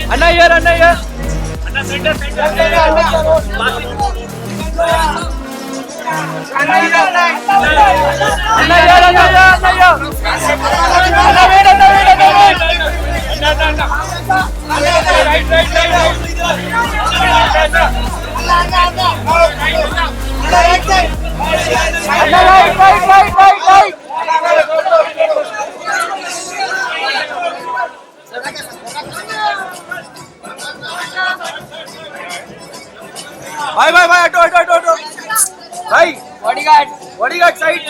Anna here. Anna center. Bye, auto. Bye. Bodyguard side.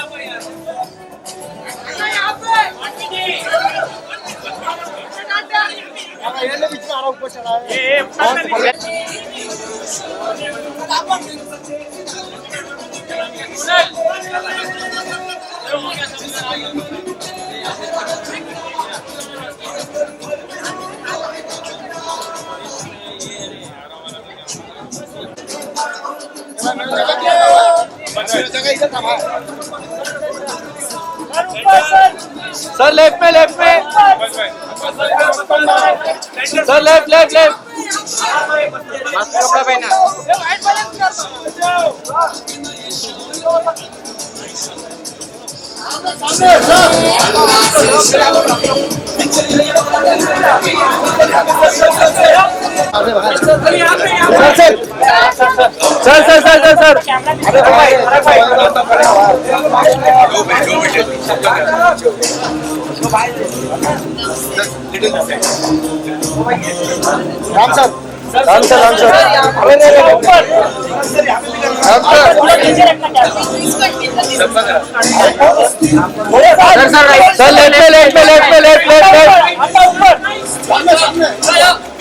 Sir, left में. Sir, left. Mask कपड़ा पहना. Sir. Ram sir.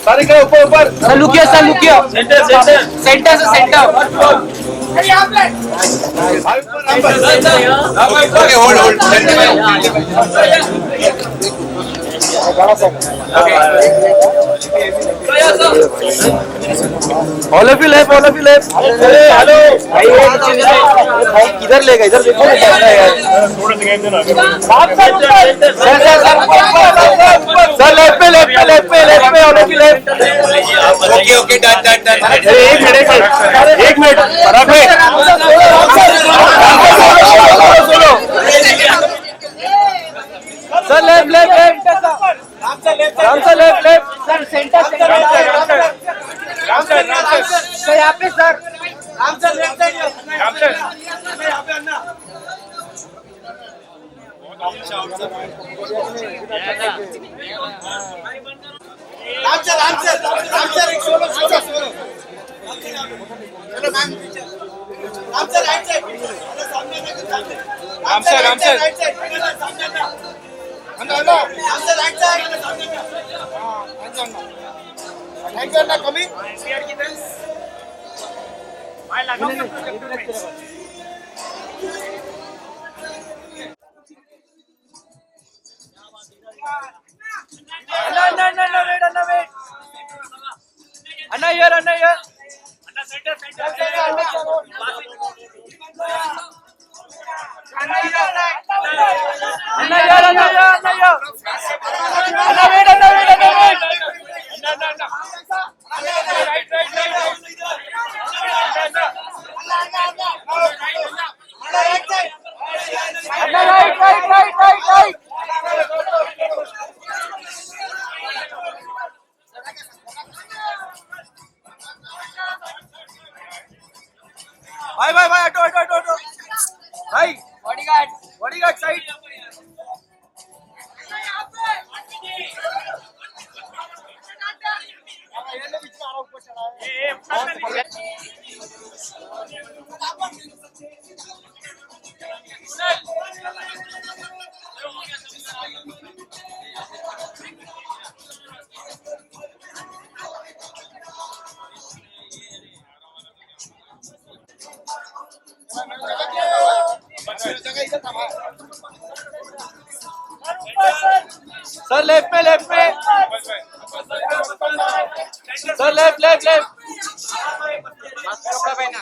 सारे के ऊपर. सर लुकियो. Centre. Hold. All of you left. Hello भाई किधर लेगा इधर देखो ना जाना है यार. सर लेफ्ट पे all of you left. Okay done. एक मिनट बराबर. Sir left. Ram sir left. Sir centre. Ram sir यहाँ पे sir. Ram sir left side. Ram sir यहाँ पे अन्ना. राम सर एक सोलो. चलो ma'am. Ram sir right side. Ram sir right side. Ram sir right side. Thank you Anna coming. Wait. Anna here. Anna center. Anna here. Wait. Right. Bye, auto. Bye. Bodyguard side. Sir left में. Sir left. Mask कपड़ा पहना.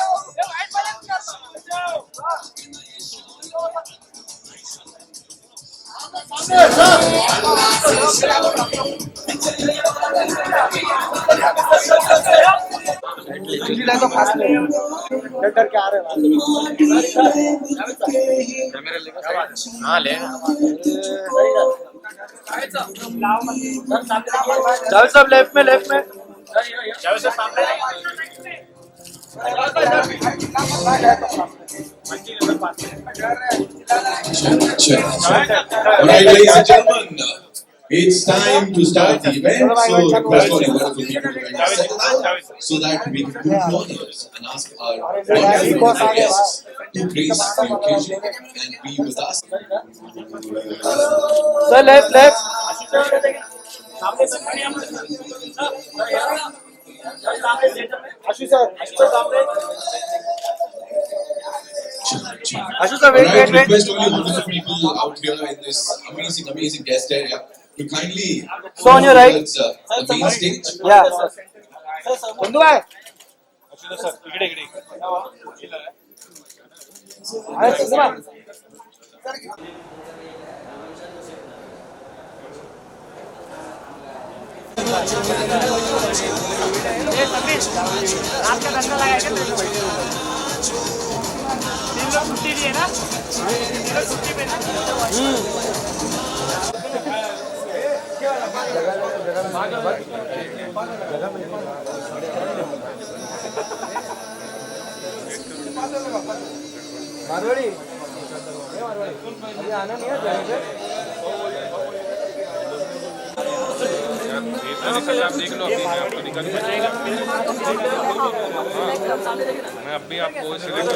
तो fast letter के आ रहे हाँ ले जावेद साहब left में जावेद साहब सामने Alright, ladies and gentlemen, it's time to start the event. So, request all the wonderful people to kind of settle down so that we can do honors and ask our wonderful guests to grace the occasion and be with us. Sir, left. Ashu sir. Ashu sir, wait. Request all the wonderful people out here in this amazing guest area to kindly So on your right. towards the main stage. Yeah. Kundu bhai. Ashu sir, इकडे. अरे kundu bhai. आपका धंधा लगाएगा तीन लोग छुट्टी लिए ना तीन लोग छुट्टी पे ना मारवाड़ी अभी आना नहीं है आप देख लो आपको निकल जाएगा मैं अभी आपको सिलेक्ट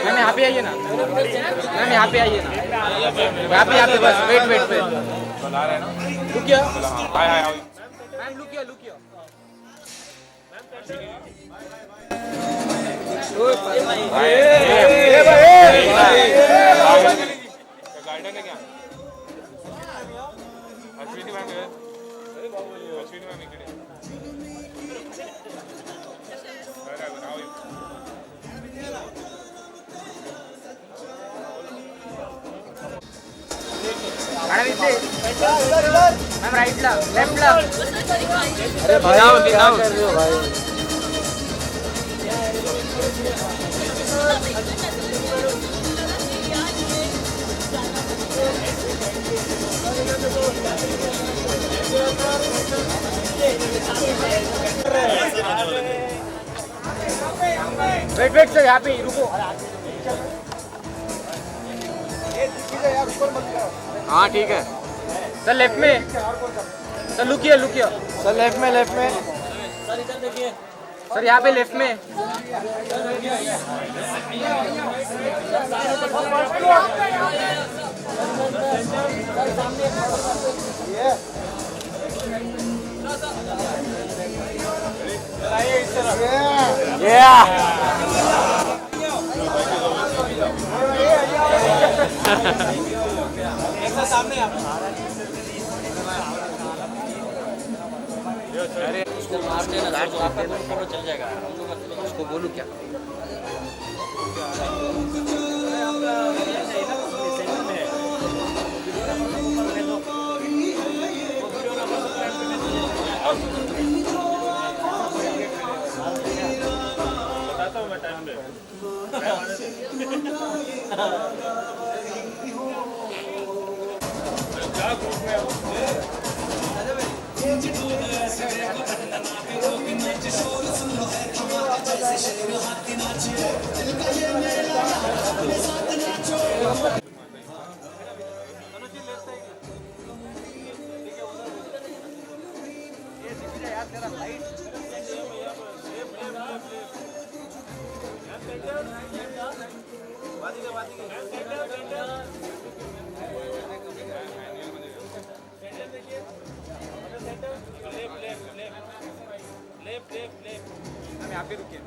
मैम यहाँ पे आइए ना मैम यहाँ पे आइए ना यहाँ पे बस वेट बुला रहे हैं ना लुकिया हाय मैम लुकिया गार्डन है क्या अश्विनी मैम इकडे मैम राइट ला लेफ्ट ला अरे भाई क्या कर रहे हो भाई वेट सर यहाँ पे रुको हाँ ठीक है सर लेफ्ट में सर लुकिए सर लेफ्ट में सर इधर देखिए सर यहाँ पे लेफ्ट में सामने अरे उसको मार देना तो आपका फोटो चल जाएगा उसको बोलूं क्या बताता हूँ मैं टाइम पे क्या ग्रुप में यहाँ पे रुकिए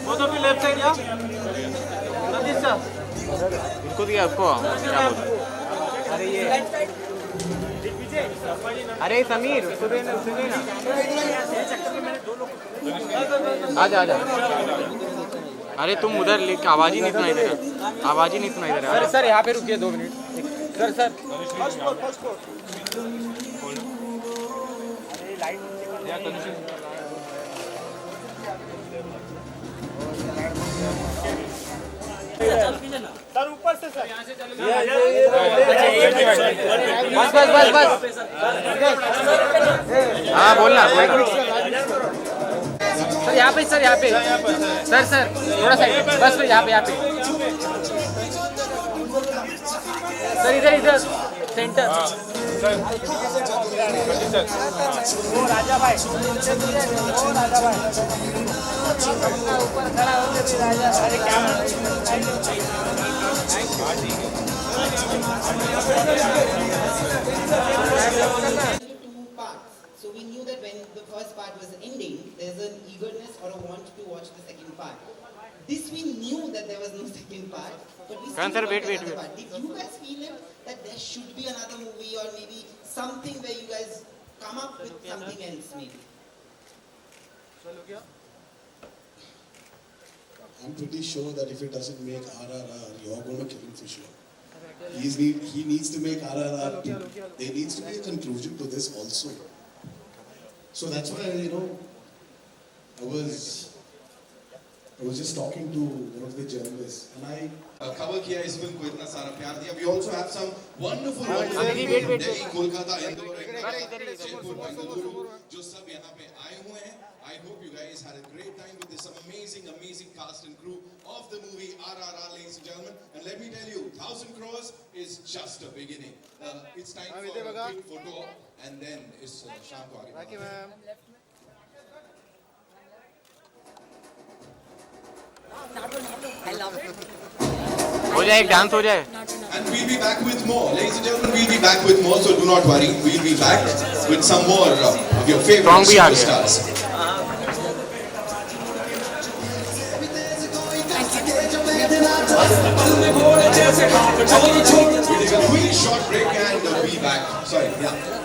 both of you left side या रजित सर इनको दिया आपको क्या बोलते हैं? अरे ये अरे समीर उसको देना आजा आजा अरे तुम उधर लेके आवाज ही नहीं सुनाई दे रहा आवाज ही नहीं सुनाई दे रहा सर सर यहाँ पे रुकिए 2 मिनट सर सर सर ऊपर से सर बस बस बस बस हाँ बोलना सर यहाँ पे सर सर थोड़ा साइड बस फिर यहाँ पे सर इधर सेंटर वो राजा भाई ऊपर खड़ा होकर भी राजा अरे क्या So we knew that when the first part was ending, there's an eagerness or a want to watch the second part. This we knew that there was no second part, but we still Sir, wait. part. Did you guys feel it that there should be another movie or maybe something where you guys come up with something else maybe? I'm pretty sure that if it doesn't make RRR, you're going to kill him for sure. He needs to make RRR too. There needs to be a conclusion to this also. So that's why, I was just talking to one of the journalists and I cover किया इस film को इतना सारा प्यार दिया. We also have some wonderful wait. Delhi, Kolkata, Indore, Jaipur, Bengaluru, जो सब यहाँ पे आए हुए हैं. I hope you guys had a great time with this amazing cast and crew of the movie RRR, ladies and gentlemen. And let me tell you, 1,000 crores is just a beginning. It's time for a quick photo and then it's शाम को आगे. Thank you, ma'am. हो जाए एक dance हो जाए And we'll be back with more. Ladies and gentlemen, we'll be back with more, so do not worry. We'll be back with some more of your favorite superstars. We'll take a quick short break and we'll be back. Sorry, yeah.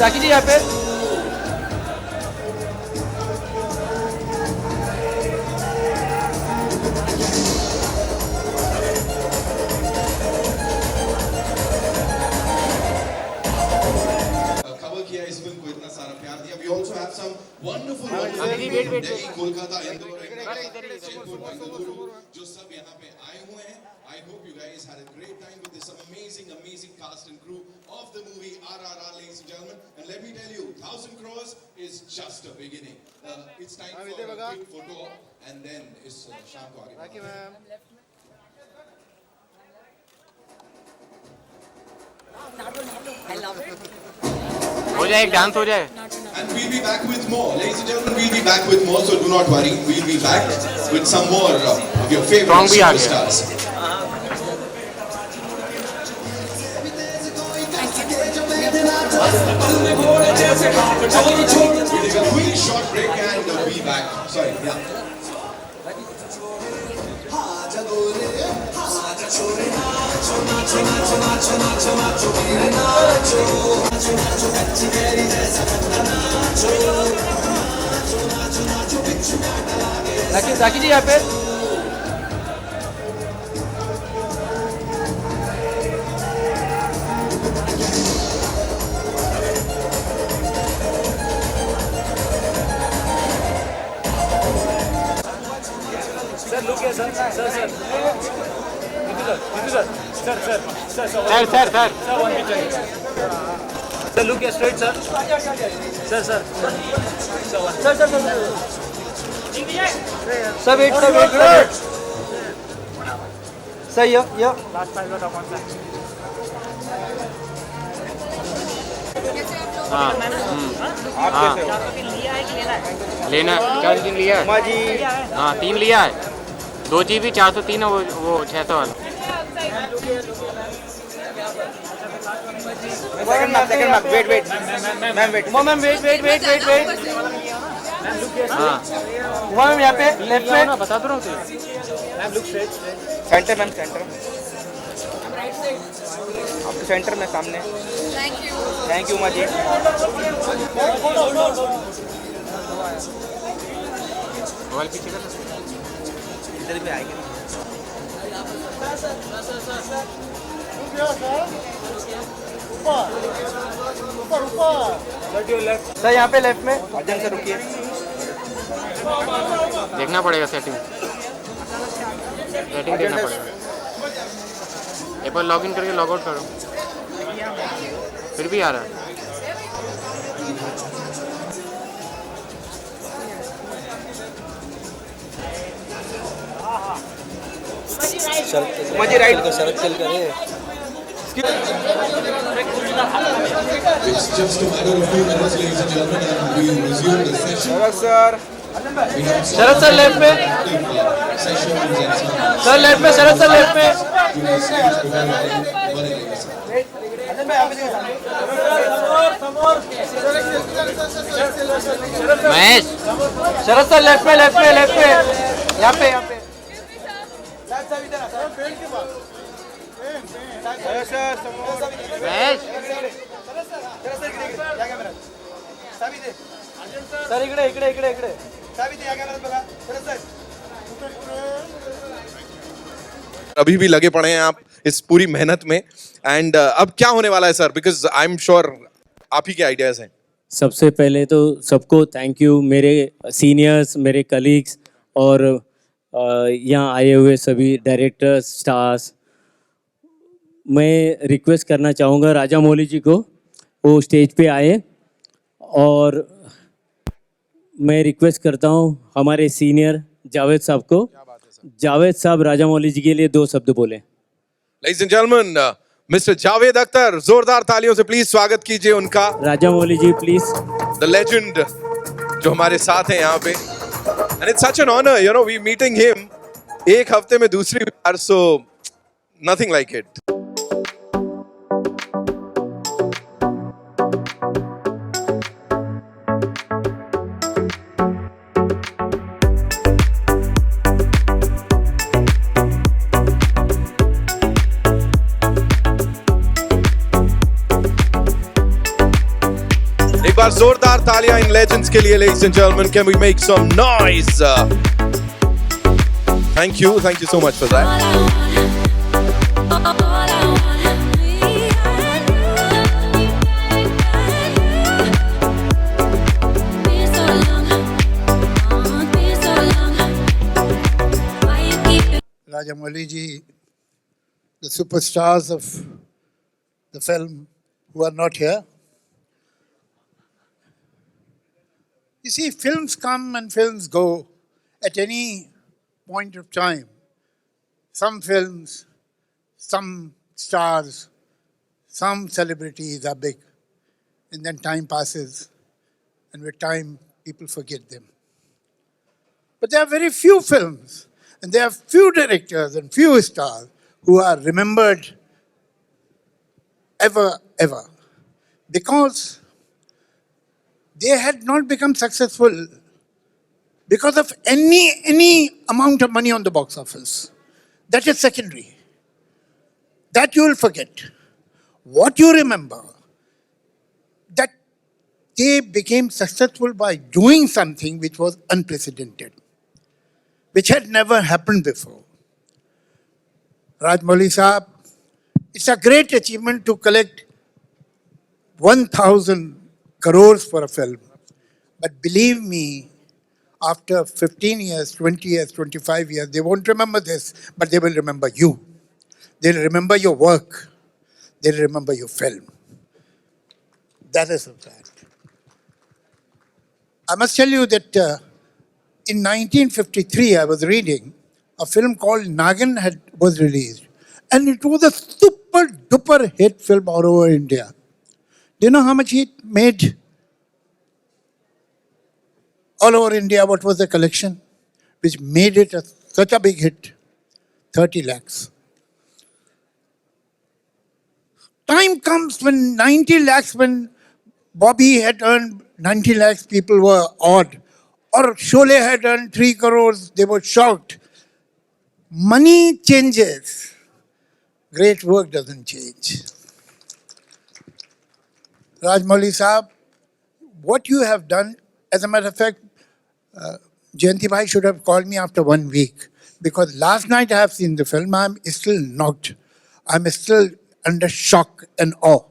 राखी जी यहाँ पे cover किया इस film को इतना सारा प्यार दिया. We also have some wonderful wait. Delhi, Kolkata, Indore, Jaipur, Bengaluru, जो सब यहाँ पे आए हुए हैं. I hope you guys had a great time with this amazing cast and crew of the movie RRR, ladies and gentlemen. And let me tell you, 1,000 crores is just a beginning. It's time for a quick photo and then it's शाम को आगे. Thank you, ma'am. हो जाए एक dance हो जाए And we'll be back with more. Ladies and gentlemen, we'll be back with more, so do not worry. We'll be back with some more of your favorite superstars. We'll take a quick short break and we'll be back. Sorry, yeah. राखी जी यहाँ पे sir look है sir sir look है straight sir wait sir या last 5 कौन सा हाँ आप हाँ। कैसे हो? लेना क्या दिन लिया है? उमा जी हाँ 3 लिया है, 2 GB 403 है, वो 600 वाला। Second mark wait ma'am wait Uma ma'am wait हाँ उमा मैम यहाँ पे लेफ्ट में बता दो रहा हूँ तुझे। सेंटर मैम सेंटर आपके सेंटर में सामने thank you Uma ji mobile पीछे कर। इधर भी आएंगे सर यहाँ पे लेफ्ट में अर्जन से रुकिए देखना पड़ेगा सेटिंग देखना पड़ेगा। एक बार लॉगिन करके लॉग आउट करो, फिर भी आ रहा है। उमा जी राइट शरद चल करे It's just a matter of few minutes, ladies and gentlemen, and we resume the session. Sir We have Sharad sir left में sessions and some sir left में शरद सर लेफ्ट में junior stage development. महेश शरद sir left में यहाँ पे Mahesh sir इकडे अभी भी लगे पड़े हैं आप इस पूरी मेहनत में एंड अब क्या होने वाला है sir, because I am sure आप ही के आइडियाज हैं। सबसे पहले तो सबको थैंक यू, मेरे सीनियर्स, मेरे कलीग्स और यहाँ आए हुए सभी डायरेक्टर्स, स्टार्स। मैं रिक्वेस्ट करना चाहूँगा राजामौली जी को वो स्टेज पे आए, और मैं रिक्वेस्ट करता हूँ हमारे सीनियर जावेद साहब को। जावेद साहब राजामौली जी के लिए 2 शब्द बोले। Ladies and gentlemen, mister Javed Akhtar, जोरदार तालियों से प्लीज स्वागत कीजिए उनका। राजामौली जी प्लीज। द लेजेंड जो हमारे साथ हैं यहाँ पे, and it's such an honor, you know, we meeting him एक हफ्ते में दूसरी बार, so nothing like it. एक बार जोरदार तालियां इन लेजेंड्स के लिए, ladies and gentlemen, can we make some noise? Thank you so much for that. Rajamouli ji, the superstars of the film who are not here. You see, films come and films go at any point of time. Some films, some stars, some celebrities are big, and then time passes, and with time, people forget them. But there are very few films, and there are few directors and few stars who are remembered ever, because they had not become successful because of any amount of money on the box office. That is secondary. That you will forget. What you remember, that they became successful by doing something which was unprecedented, which had never happened before. Rajamouli Saab, it's a great achievement to collect 1,000 crores for a film. But believe me, after 15 years, 20 years, 25 years, they won't remember this, but they will remember you. They'll remember your work. They'll remember your film. That is a fact. I must tell you that in 1953, I was reading, a film called Nagan was released. And it was a super duper hit film all over India. Do you know how much he made all over India? What was the collection which made it such a big hit? 30 lakhs. Time comes when 90 lakhs, when Bobby had earned 90 lakhs, people were awed. Or Sholay had earned 3 crores, they were shocked. Money changes. Great work doesn't change. Rajamouli Saab, what you have done, as a matter of fact, Jayanti Bhai should have called me after 1 week, because last night I have seen the film, I'm still knocked. I'm still under shock and awe.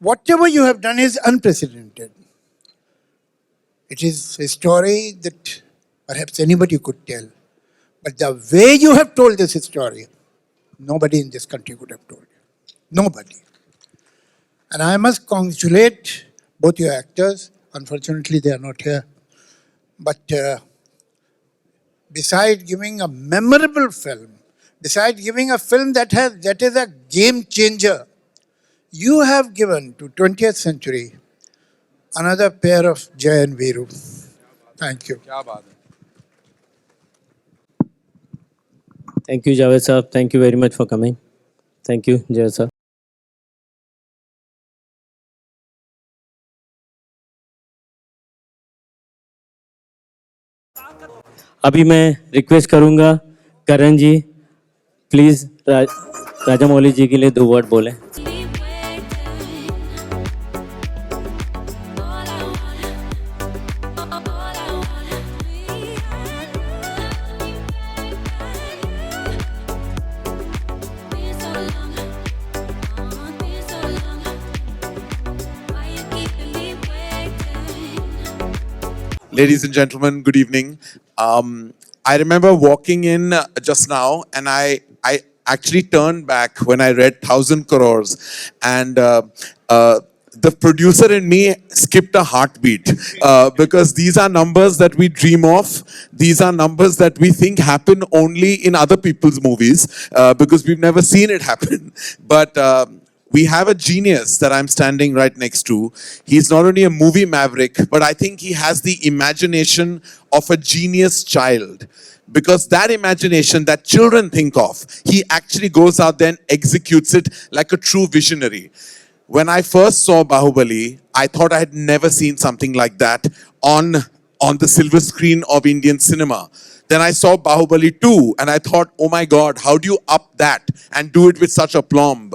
Whatever you have done is unprecedented. It is a story that perhaps anybody could tell. But the way you have told this story, nobody in this country could have told you. Nobody. And I must congratulate both your actors. Unfortunately, they are not here. But besides giving a memorable film, besides giving a film that is a game changer, you have given to 20th century another pair of Jai and Veeru. Thank you. Thank you, Javed Saab. Thank you very much for coming. Thank you, Javed Saab. अभी मैं request करूंगा करण जी, please Rajamouli जी के लिए 2 word बोलें. Ladies and gentlemen, good evening. I remember walking in just now, and I actually turned back when I read 1,000 crores, and the producer in me skipped a heartbeat, because these are numbers that we dream of. These are numbers that we think happen only in other people's movies, because we've never seen it happen. But we have a genius that I'm standing right next to. He's not only a movie maverick, but I think he has the imagination of a genius child. Because that imagination that children think of, he actually goes out there and executes it like a true visionary. When I first saw Bahubali, I thought I had never seen something like that on the silver screen of Indian cinema. Then I saw Bahubali 2, and I thought, oh my God, how do you up that and do it with such aplomb?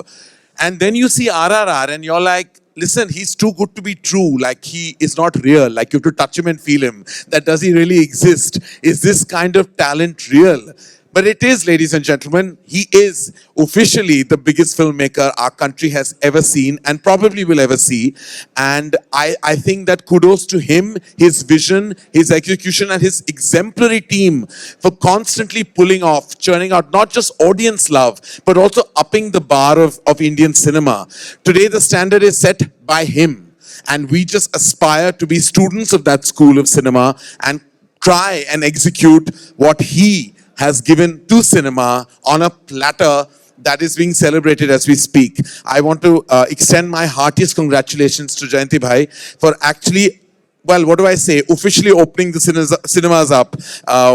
And then you see RRR and you're like, listen, he's too good to be true. Like, he is not real. Like, you have to touch him and feel him. That does he really exist? Is this kind of talent real? But it is, ladies and gentlemen, he is officially the biggest filmmaker our country has ever seen and probably will ever see. And I think that kudos to him, his vision, his execution, and his exemplary team for constantly pulling off, churning out not just audience love, but also upping the bar of Indian cinema. Today, the standard is set by him. And we just aspire to be students of that school of cinema and try and execute what he has given to cinema on a platter that is being celebrated as we speak. I want to extend my heartiest congratulations to Jayanti Bhai for actually, well, what do I say, officially opening the cinemas up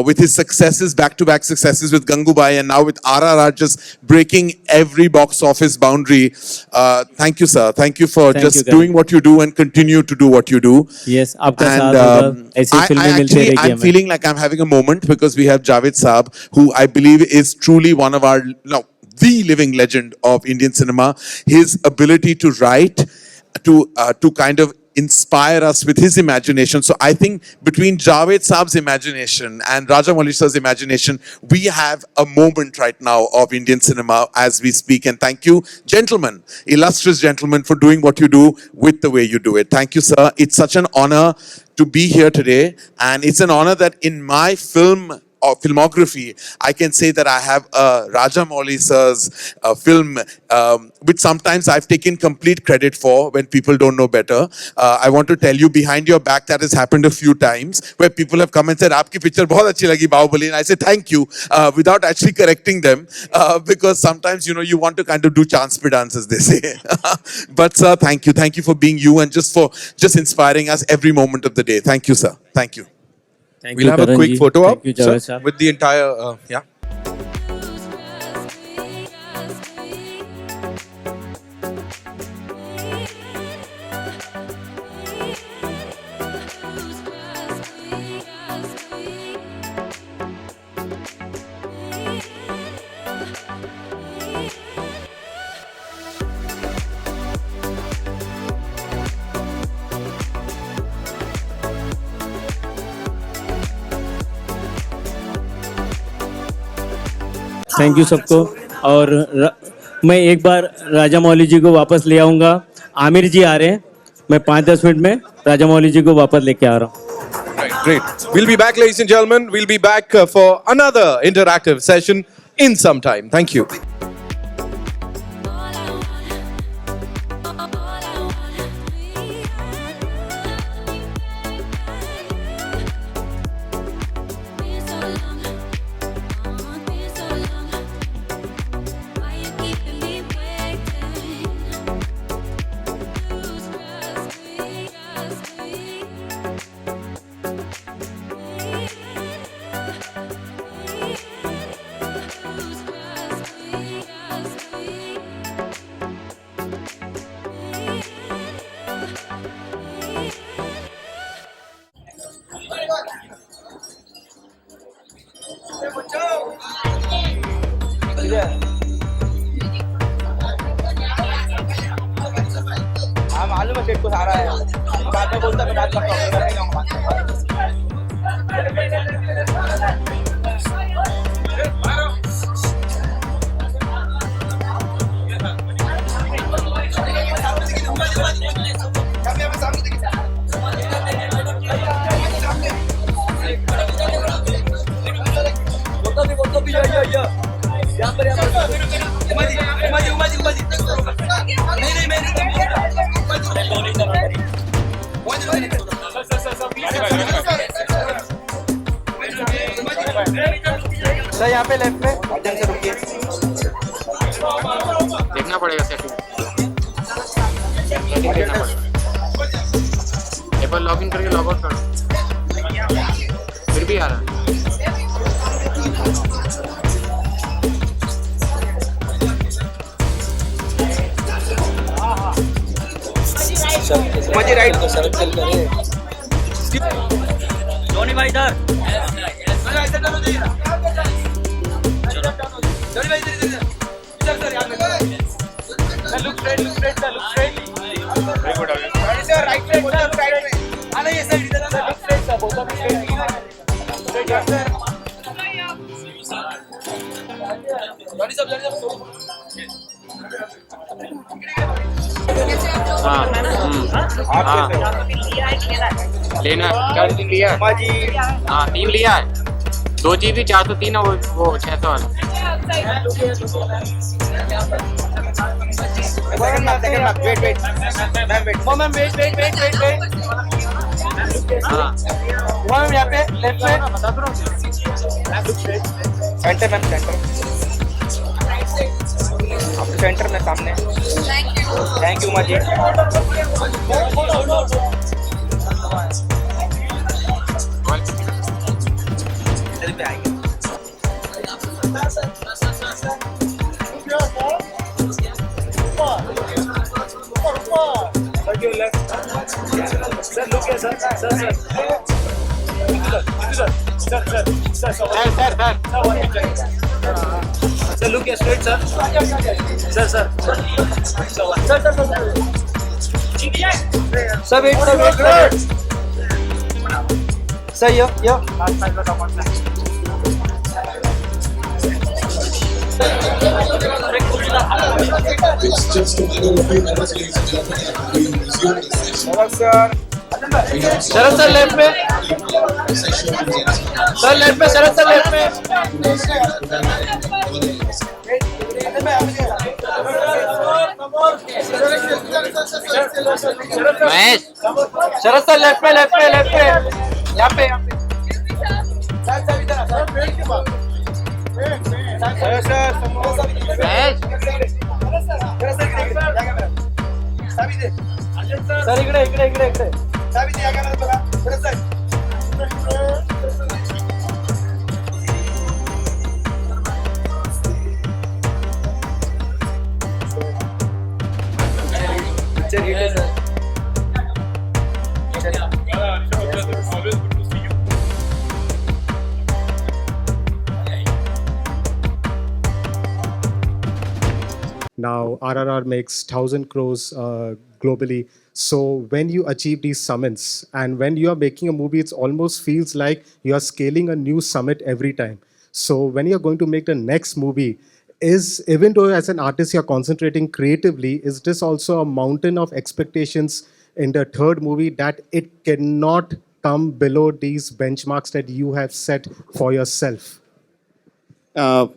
with his successes, back-to-back successes with Gangubai, and now with RRR just breaking every box office boundary. Thank you, sir. Thank you for just doing what you do and continue to do what you do. Yes, आपका साथ होगा, ऐसी फिल्में मिलती रहेगी हमें. I'm feeling like I'm having a moment because we have Javed Saab, who I believe is truly one of our, the living legend of Indian cinema. His ability to write, to kind of inspire us with his imagination. So I think between Javed Saab's imagination and Rajamouli sir's imagination, we have a moment right now of Indian cinema as we speak. And thank you, gentlemen, illustrious gentlemen, for doing what you do with the way you do it. Thank you, sir. It's such an honor to be here today. And it's an honor that in my film filmography, I can say that I have Rajamouli sir's film, which sometimes I've taken complete credit for when people don't know better. I want to tell you, behind your back, that has happened a few times, where people have come and said, "Aapki picture bahut achhi lagi, Bahubali," and I say thank you, without actually correcting them, because sometimes, you know, you want to kind of do chance pe dance, as they say. But sir, thank you for being you and just inspiring us every moment of the day. Thank you, sir. Thank you. Thank We'll you, have a Karan quick ji. photo Thank up, you, Javed sir, sir. with the entire, yeah. Thank you सबको। और मैं एक बार राजामौली जी को वापस ले आऊँगा। आमिर जी आ रहे हैं, मैं 5-10 मिनट में राजामौली जी को वापस लेके आ रहा हूँ। Right, great. We'll be back, ladies and gentlemen. We'll be back for another interactive session in some time. Thank you. हाँ मालूम है सेट को सारा है बाद में बोलता मैं बात करता सर यहाँ पे लेफ्ट में ढंग से रुकिए देखना पड़ेगा सेटिंग देखना पड़ेगा एक बार लॉगिन करके लॉग आउट करो फिर भी आ रहा है मुझे राइट को सर्कल करे धोनी भाई इधर धोनी भाई इधर सर यार look straight sir look straight very good sir right में आना ये सर इधर sir look straight sir both of straight sir Dhoni सब हाँ लेना क्या 3 लिया है हाँ 3 लिया है 2 GB 403 है वो 600 वाला हाँ मैम यहाँ पे लेफ्ट में सेंटर मैम सेंटर आपके सेंटर में सामने थैंक यू माजी इधर पे आइए sir look sir sir look straight sir sir wait sir yo It's just a matter of few minutes, ladies and gentlemen, and we resume the session. Sir Sharad sir left में, sir left में, शरद sir left में। महेश शरद sir left में, left में, left में, यहाँ पे, यहाँ पे। महेश सर इकडे इकडे इकडे इकडे Now, RRR makes 1,000 crores globally. So when you achieve these summits and when you are making a movie, it almost feels like you are scaling a new summit every time. So when you're going to make the next movie, is even though as an artist you're concentrating creatively, is this also a mountain of expectations in the third movie that it cannot come below these benchmarks that you have set for yourself? Let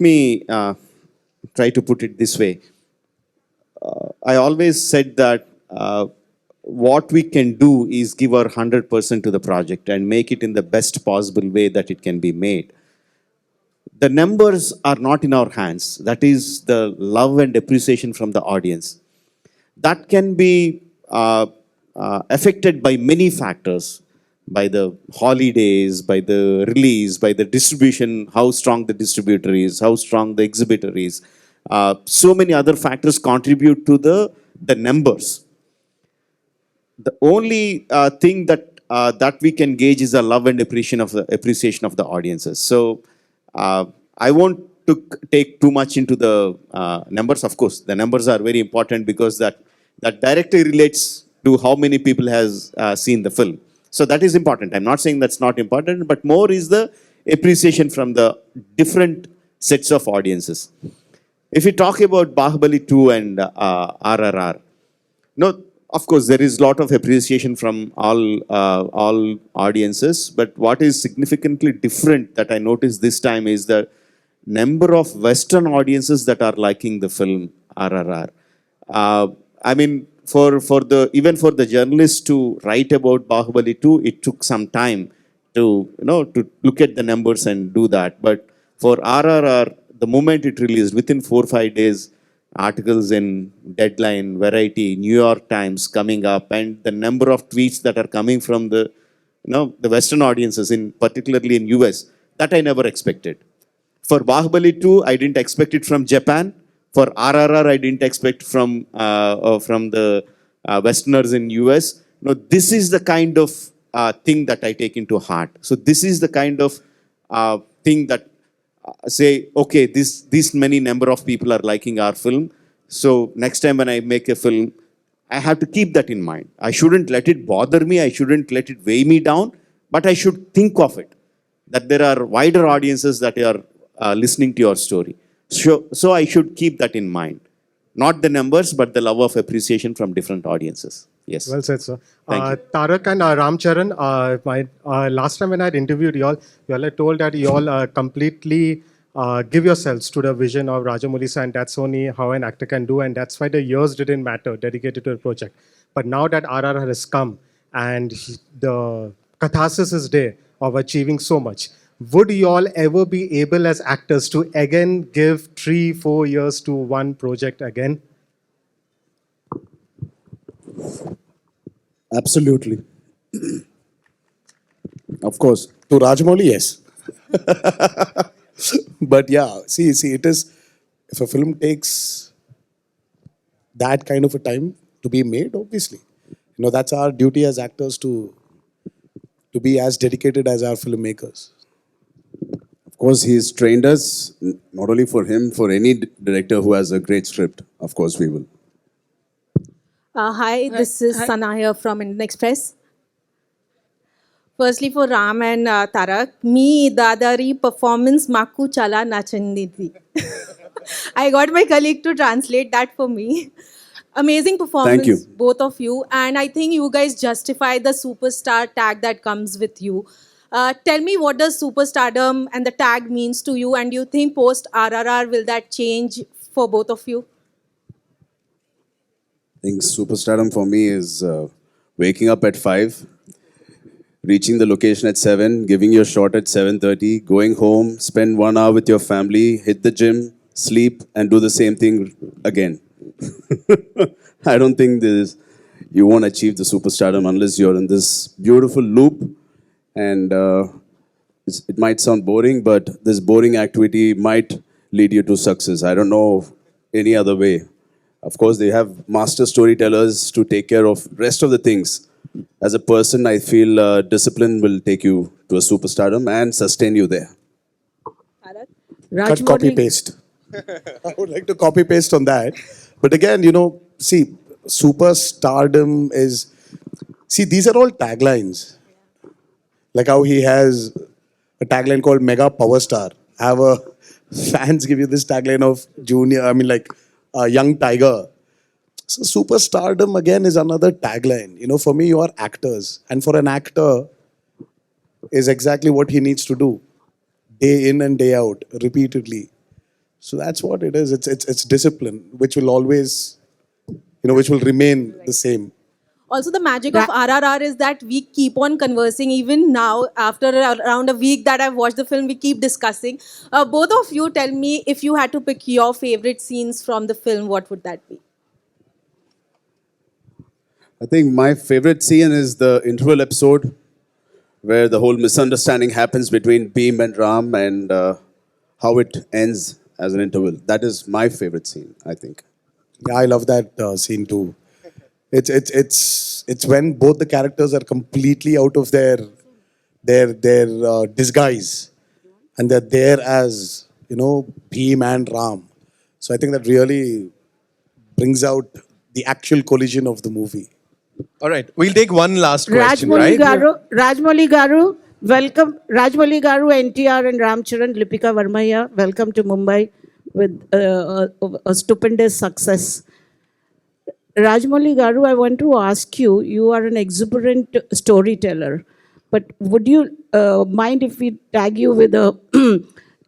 me try to put it this way. I always said that what we can do is give our 100% to the project and make it in the best possible way that it can be made. The numbers are not in our hands. That is the love and appreciation from the audience. That can be affected by many factors, by the holidays, by the release, by the distribution, how strong the distributor is, how strong the exhibitor is. So many other factors contribute to the numbers. The only thing that we can gauge is the love and appreciation of the audiences. So I won't take too much into the numbers. Of course, the numbers are very important because that directly relates to how many people has seen the film. So that is important. I'm not saying that's not important, but more is the appreciation from the different sets of audiences. If we talk about Bahubali 2 and RRR, no, of course there is a lot of appreciation from all audiences, but what is significantly different that I noticed this time is the number of Western audiences that are liking the film RRR. I mean, even for the journalists to write about Bahubali 2, it took some time to look at the numbers and do that. But for RRR, the moment it released, within 4 or 5 days, articles in Deadline, Variety, New York Times coming up, and the number of tweets that are coming from the Western audiences, particularly in US, that I never expected. For Bahubali 2, I didn't expect it from Japan. For RRR, I didn't expect from the Westerners in US. No, this is the kind of thing that I take into heart. So this is the kind of thing that say, okay, this many number of people are liking our film. So next time when I make a film, I have to keep that in mind. I shouldn't let it bother me. I shouldn't let it weigh me down. But I should think of it, that there are wider audiences that are listening to your story. So I should keep that in mind. Not the numbers, but the love of appreciation from different audiences. Yes. Well said, sir. Thank you. Tarak and RamCharan, last time when I had interviewed you all had told that you all completely give yourselves to the vision of Rajamouli sir, and that's only how an actor can do, and that's why the years didn't matter, dedicated to the project. But now that RRR has come and the catharsis is there of achieving so much, would you all ever be able as actors to again give 3-4 years to one project again? Absolutely. Of course. To Rajamouli, yes. But yeah, see, it is, if a film takes that kind of a time to be made, obviously, that's our duty as actors to be as dedicated as our filmmakers. Of course, he's trained us, not only for him, for any director who has a great script. Of course, we will. Hi, this is Sana here from Indian Express. Firstly, for Ram and Tarak, me dadari performance maku chala nachandi thi. I got my colleague to translate that for me. Amazing performance, you. both of you. And I think you guys justify the superstar tag that comes with you. Tell me, what does superstardom and the tag means to you? And do you think post RRR will that change for both of you? I think superstardom for me is waking up at 5, reaching the location at 7, giving your shot at 7:30, going home, spend 1 hour with your family, hit the gym, sleep, and do the same thing again. I don't think you won't achieve the superstardom unless you're in this beautiful loop. And it might sound boring, but this boring activity might lead you to success. I don't know any other way. Of course, they have master storytellers to take care of rest of the things. As a person, I feel discipline will take you to a superstardom and sustain you there. Cut, copy, paste. I would like to copy paste on that. But again, see, superstardom is... See, these are all taglines. Like how he has a tagline called Mega Power Star. Fans give you this tagline of Young Tiger. So superstardom again is another tagline. For me, you are actors. And for an actor, is exactly what he needs to do. Day in and day out, repeatedly. So that's what it is. It's discipline, which will always, which will remain the same. Also, the magic of RRR is that we keep on conversing. Even now, after around a week that I've watched the film, we keep discussing. Both of you, tell me, if you had to pick your favorite scenes from the film, what would that be? I think my favorite scene is the interval episode where the whole misunderstanding happens between Bheem and Ram and how it ends as an interval. That is my favorite scene, I think. Yeah, I love that scene too. It's when both the characters are completely out of their disguise, and they're there as Bheem and Ram. So I think that really brings out the actual collision of the movie. All right, we'll take one last question, Rajamouli right? Rajamouli Garu, welcome. Rajamouli Garu, NTR and RamCharan, Lipika Varmaya, welcome to Mumbai with a stupendous success. Rajamouli Garu, I want to ask you, you are an exuberant storyteller, but would you mind if we tag you with a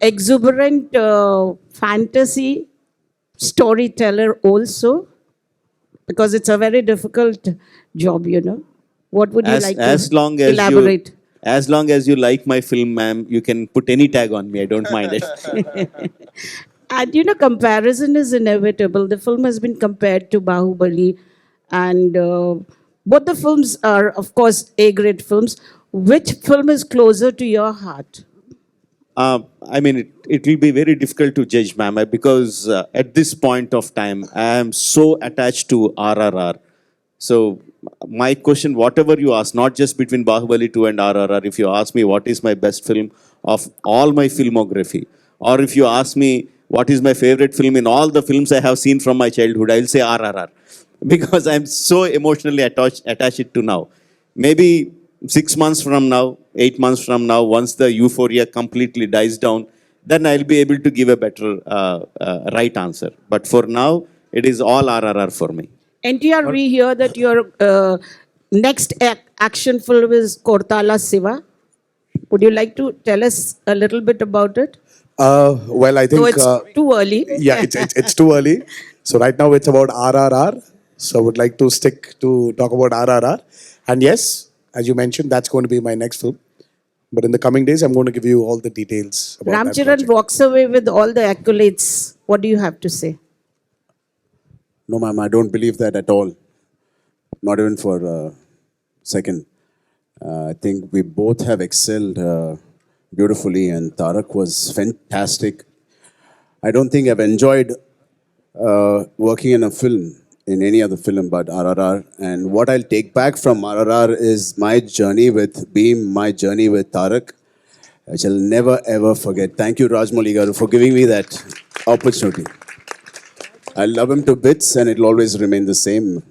exuberant fantasy storyteller also? Because it's a very difficult job, What would you like to elaborate? As long as you like my film, ma'am, you can put any tag on me. I don't mind it. And comparison is inevitable. The film has been compared to Bahubali, and both the films are, of course, A-grade films. Which film is closer to your heart? It will be very difficult to judge, ma'am, because at this point of time, I am so attached to RRR. So my question, whatever you ask, not just between Bahubali 2 and RRR, if you ask me what is my best film of all my filmography, or if you ask me what is my favorite film in all the films I have seen from my childhood, I'll say RRR. Because I'm so emotionally attached to now. Maybe 6 months from now, 8 months from now, once the euphoria completely dies down, then I'll be able to give a better right answer. But for now, it is all RRR for me. NTR, we hear that your next action film is Kortala Siva. Would you like to tell us a little bit about it? Well, I think... So it's too early. Yeah, it's too early. So right now it's about RRR. So I would like to talk about RRR. And yes, as you mentioned, that's going to be my next film. But in the coming days, I'm going to give you all the details about that RamCharan project. walks away with all the accolades. What do you have to say? No, ma'am, I don't believe that at all. Not even for a second. I think we both have excelled beautifully, and Tarak was fantastic. I don't think I've enjoyed working in a film, in any other film but RRR. And what I'll take back from RRR is my journey with Bheem, my journey with Tarak, which I'll never ever forget. Thank you, Rajamouli Garu, for giving me that opportunity. I love him to bits, and it'll always remain the same.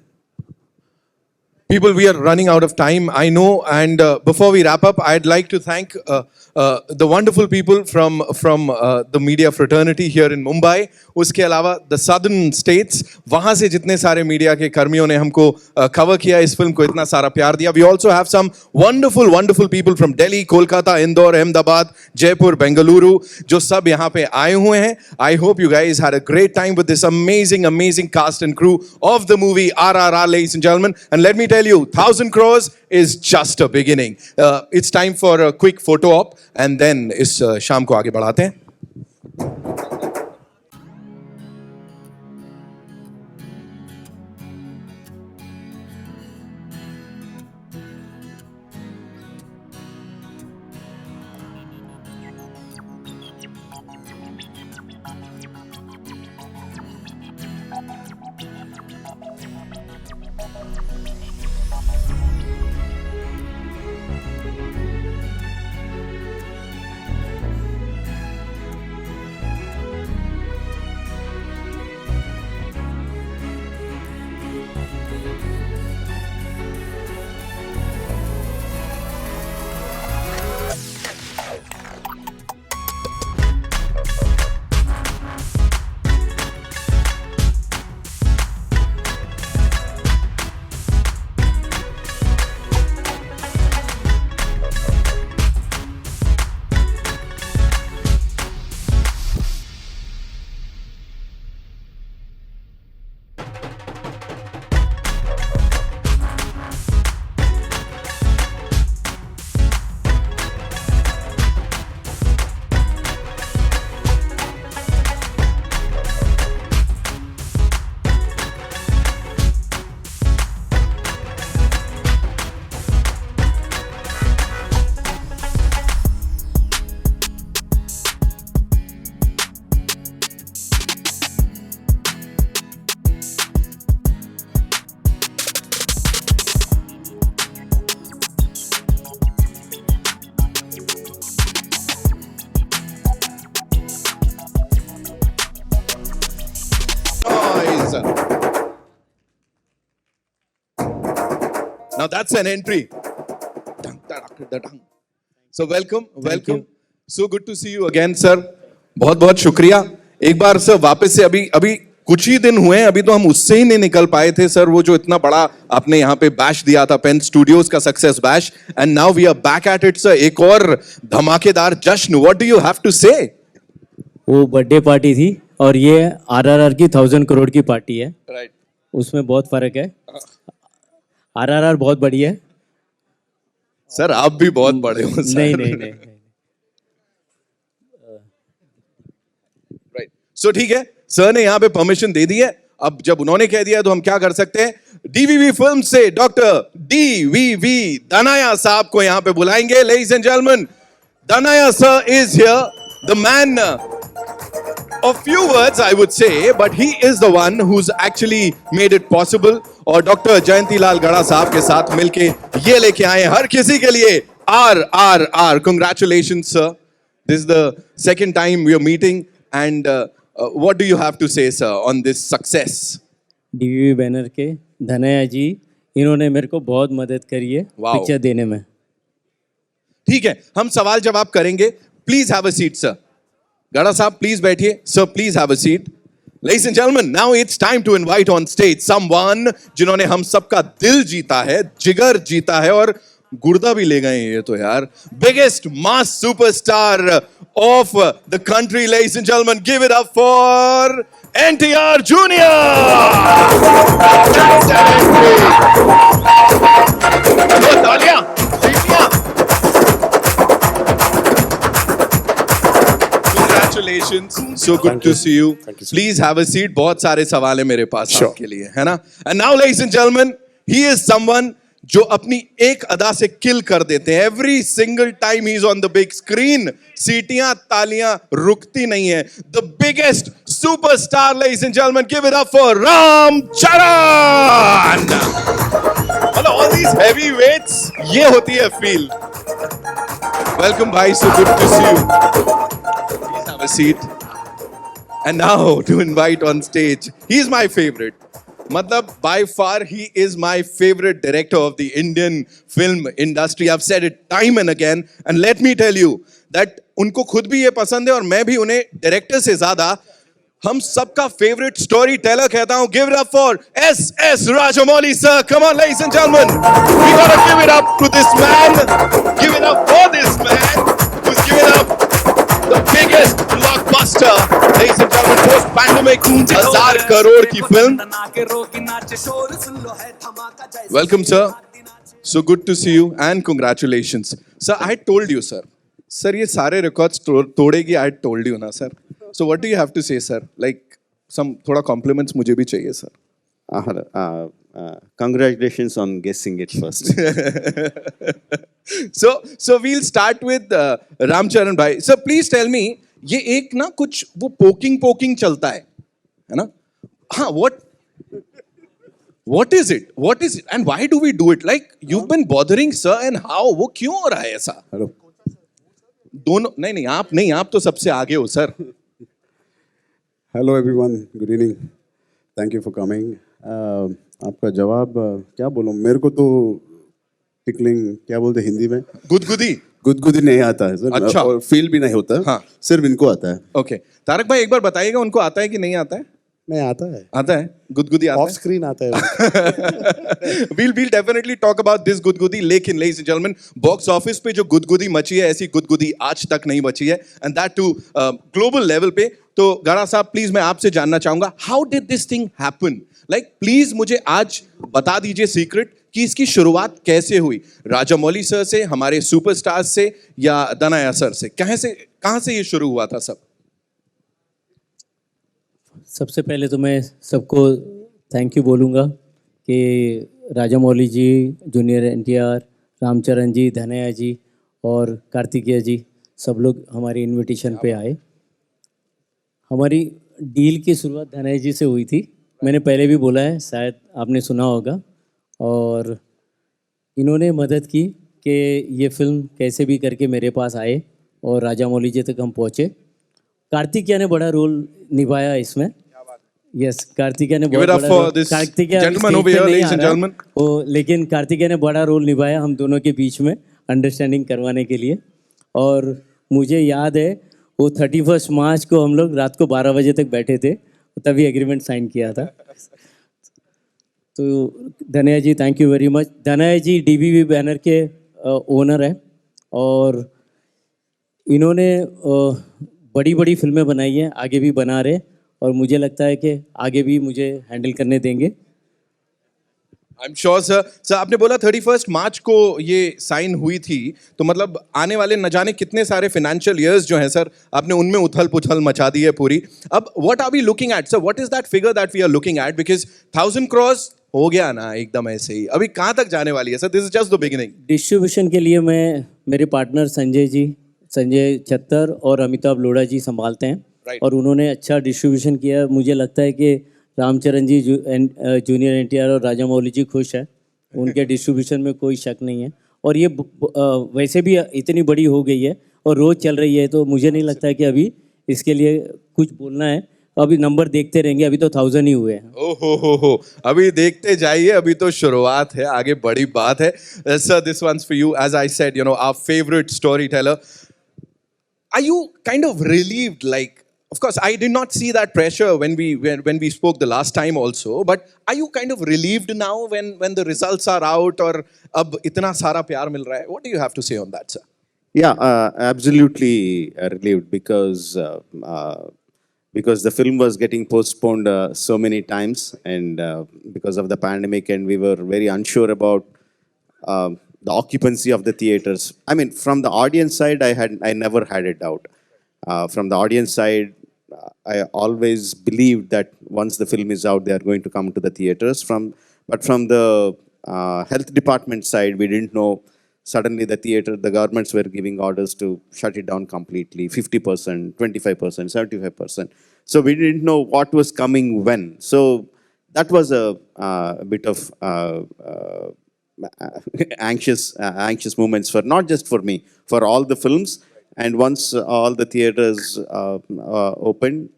People, we are running out of time, I know. And before we wrap up, I'd like to thank the wonderful people from the media fraternity here in Mumbai. उसके अलावा the southern states, वहाँ से जितने सारे media के कर्मियों ने हमको cover किया, इस फिल्म को इतना सारा प्यार दिया. We also have some wonderful people from Delhi, Kolkata, Indore, Ahmedabad, Jaipur, Bengaluru, जो सब यहाँ पे आए हुए हैं. I hope you guys had a great time with this amazing cast and crew of the movie RRR, ladies and gentlemen. And let me tell you, 1,000 crores is just a beginning. It's time for a quick photo op, and then इस शाम को आगे बढ़ाते हैं. Now that's an entry. So welcome. So good to see you again, sir. बहुत शुक्रिया. एक बार sir वापस से अभी कुछ ही दिन हुए हैं, अभी तो हम उससे ही नहीं निकल पाए थे सर. वो जो इतना बड़ा आपने यहाँ पे बैश दिया था, पेन स्टूडियोज का success bash, and now we are back at it sir. एक और धमाकेदार जश्न. What do you have to say? वो बर्थडे पार्टी थी और ये आरआरआर की 1,000 करोड़ की पार्टी है. राइट. उसमें बहुत फर्क है. आरआरआर बहुत बड़ी है सर. आप भी बहुत बड़े हो सर. नहीं. राइट. सो ठीक है, सर ने यहाँ पे परमिशन दे दी है. अब जब उन्होंने कह दिया तो हम क्या कर सकते हैं. डीवीवी फिल्म से डॉक्टर डीवीवी दानाया साहब को यहाँ पे बुलाएंगे. लेडीज एंड जेंटलमैन, दानाया sir is here. The man, a few words I would say, but he is the one who's actually made it possible. और डॉक्टर जयंती लाल गड़ा साहब के साथ मिलके ये लेके आए हर किसी के लिए RRR. Congratulations, sir. This is the second time we are meeting, and what do you have to say, sir, on this success? DVV banner के धनया जी, इन्होंने मेरे को बहुत मदद करी है पिक्चर देने में. ठीक है, हम सवाल जवाब करेंगे. Please have a seat sir. Gada Saab, please बैठिए. Sir, please have a seat. Ladies and gentlemen, now it's time to invite on stage someone जिन्होंने हम सबका दिल जीता है, जिगर जीता है और गुर्दा भी ले गए ये तो यार. Biggest mass superstar of the country, ladies and gentlemen, give it up for NTR Junior. तालियां. Congratulations. So good to see you. Please have a seat. बहुत सारे सवाल है मेरे पास आपके लिए, है ना? And now, ladies and gentlemen, he is someone जो अपनी एक अदा से किल कर देते हैं. Every single time he's on the big screen, सीटियां तालियां रुकती नहीं है. The biggest superstar, ladies and gentlemen, give it up for RamCharan. मतलब all these heavyweights, ये होती है feel. Welcome, bhai. So good to see you. Have a seat. And now to invite on stage, he's my favorite. Matlab, by far, he is my favorite director of the Indian film industry. I've said it time and again. And let me tell you that उनको खुद भी ये पसंद है और मैं भी उन्हें डायरेक्टर से ज्यादा हम सबका favorite storyteller कहता हूं. Give it up for S.S. Rajamouli, sir. Come on, ladies and gentlemen. We gotta give it up to this man. Give it up for this man who's given up the biggest blockbuster, ladies and gentlemen, post-pandemic, 1000 crore की film. Welcome, sir. So good to see you and congratulations. Sir, I told you, sir. Sir, ये सारे records तोड़ेगी. I told you ना, sir. So what do you have to say, sir? Like some थोड़ा compliments मुझे भी चाहिए, sir. Congratulations on guessing it first. So we'll start with RamCharan bhai. Sir, please tell me, ये एक ना कुछ वो poking चलता है ना? हाँ, what is it? What is it? And why do we do it? Like you've been bothering sir and how? वो क्यों हो रहा है ऐसा? Hello. दोनों नहीं आप तो सबसे आगे हो sir. Hello everyone. Good evening. Thank you for coming. आपका जवाब क्या बोलूं? मेरे को तो टिकलिंग क्या बोलते हैं हिंदी में? गुदगुदी नहीं आता है सर. अच्छा. और फील भी नहीं होता. हाँ. सिर्फ इनको आता है. Okay. तारक भाई एक बार बताइएगा उनको आता है कि नहीं आता है? नहीं आता है. आता है. गुदगुदी आता है. ऑफ स्क्रीन आता है. We'll definitely talk about this गुदगुदी. लेकिन ladies and gentlemen, box office पे जो गुदगुदी मची है ऐसी गुदगुदी आज तक नहीं मची है. And that too global level पे. तो गारा साहब प्लीज मैं आपसे जानना चाहूंगा how did this thing happen? Like please मुझे आज बता दीजिए सीक्रेट कि इसकी शुरुआत कैसे हुई. राजामौली सर से, हमारे सुपरस्टार्स से या दनाया सर से? कहां से ये शुरू हुआ था सब? सबसे पहले तो मैं सबको थैंक यू बोलूँगा कि राजामौली जी, जूनियर NTR, रामचरण जी, धनया जी और कार्तिकेय जी सब लोग हमारी इनविटेशन पे आए. हमारी डील की शुरुआत धनया जी से हुई थी. मैंने पहले भी बोला है, शायद आपने सुना होगा. और इन्होंने मदद की कि ये फिल्म कैसे भी करके मेरे पास आए और राजामौली जी तक हम पहुँचे. कार्तिकेय ने बड़ा रोल निभाया इसमें. यस, कार्तिकेय ने बहुत बड़ा, लेकिन कार्तिकेय ने बड़ा रोल निभाया हम दोनों के बीच में अंडरस्टैंडिंग करवाने के लिए. और मुझे याद है वो 31 मार्च को हम लोग रात को 12 बजे तक बैठे थे, तभी एग्रीमेंट साइन किया था. तो Danayya ji thank you very much. Danayya ji DBV banner के ओनर है और इन्होंने बड़ी बड़ी फिल्में बनाई हैं, आगे भी बना रहे और मुझे लगता है कि आगे भी मुझे हैंडल करने देंगे. I am sure sir. Sir आपने बोला 31 मार्च को ये साइन हुई थी, तो मतलब आने वाले न जाने कितने सारे फाइनेंशियल ईयर्स जो हैं सर, आपने उनमें उथल पुथल मचा दी है पूरी. अब what are we looking at sir? What is that figure that we are looking at? Because 1000 crores हो गया ना एकदम ऐसे ही, अभी कहाँ तक जाने वाली है sir? This is just the beginning. Distribution के लिए मैं मेरे पार्टनर संजय छत्तर और अमिताभ लोढ़ा जी संभालते हैं. और उन्होंने अच्छा डिस्ट्रीब्यूशन किया. मुझे लगता है कि रामचरण जी, जूनियर NTR और राजामौली जी खुश है. उनके डिस्ट्रीब्यूशन में कोई शक नहीं है. और ये वैसे भी इतनी बड़ी हो गई है और रोज़ चल रही है, तो मुझे नहीं लगता है कि अभी इसके लिए कुछ बोलना है. अभी नंबर देखते रहेंगे, अभी तो 1000 ही हुए हैं. ओहो, अभी देखते जाइए, अभी तो शुरुआत है, आगे बड़ी बात है. Sir this one's for you. As I said, you know, our favourite storyteller. Are you kind of relieved? Like, of course, I did not see that pressure when we spoke the last time also. But are you kind of relieved now when the results are out और अब इतना सारा प्यार मिल रहा है? What do you have to say on that, sir? Yeah, absolutely relieved because the film was getting postponed so many times, and because of the pandemic, and we were very unsure about the occupancy of the theaters. I mean, from the audience side, I never had a doubt. From the audience side, I always believed that once the film is out, they are going to come to the theaters. But from the health department side, we didn't know. Suddenly, the governments were giving orders to shut it down completely, 50%, 25%, 75%. So we didn't know what was coming when. So that was a bit of anxious moments for not just for me, for all the films. And once all the theaters opened,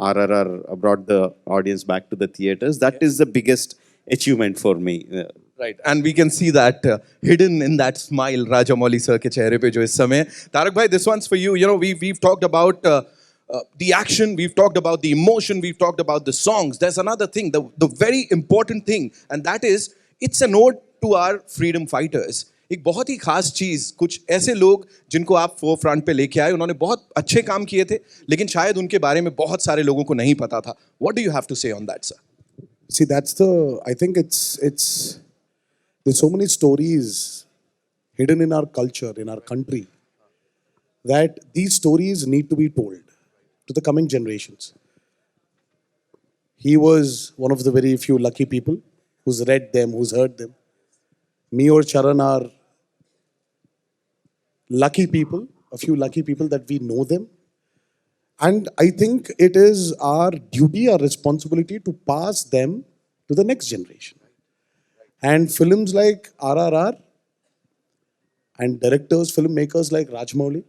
RRR brought the audience back to the theaters. That is the biggest achievement for me. Right, and we can see that hidden in that smile, Rajamouli sir ke chehre pe jo is samay. Tarak bhai, this one's for you. You know, we've talked about the action, we've talked about the emotion, we've talked about the songs. There's another thing, the very important thing, and that is, it's an ode to our freedom fighters. एक बहुत ही खास चीज, कुछ ऐसे लोग जिनको आप four front पे लेके आए, उन्होंने बहुत अच्छे काम किए थे, लेकिन शायद उनके बारे में बहुत सारे लोगों को नहीं पता था. What do you have to say on that, sir? See, I think there's so many stories hidden in our culture, in our country, that these stories need to be told to the coming generations. He was one of the very few lucky people who's read them, who's heard them. Me or Charan are lucky people, a few lucky people that we know them. And I think it is our duty, our responsibility to pass them to the next generation. And films like RRR and directors, filmmakers like Rajamouli,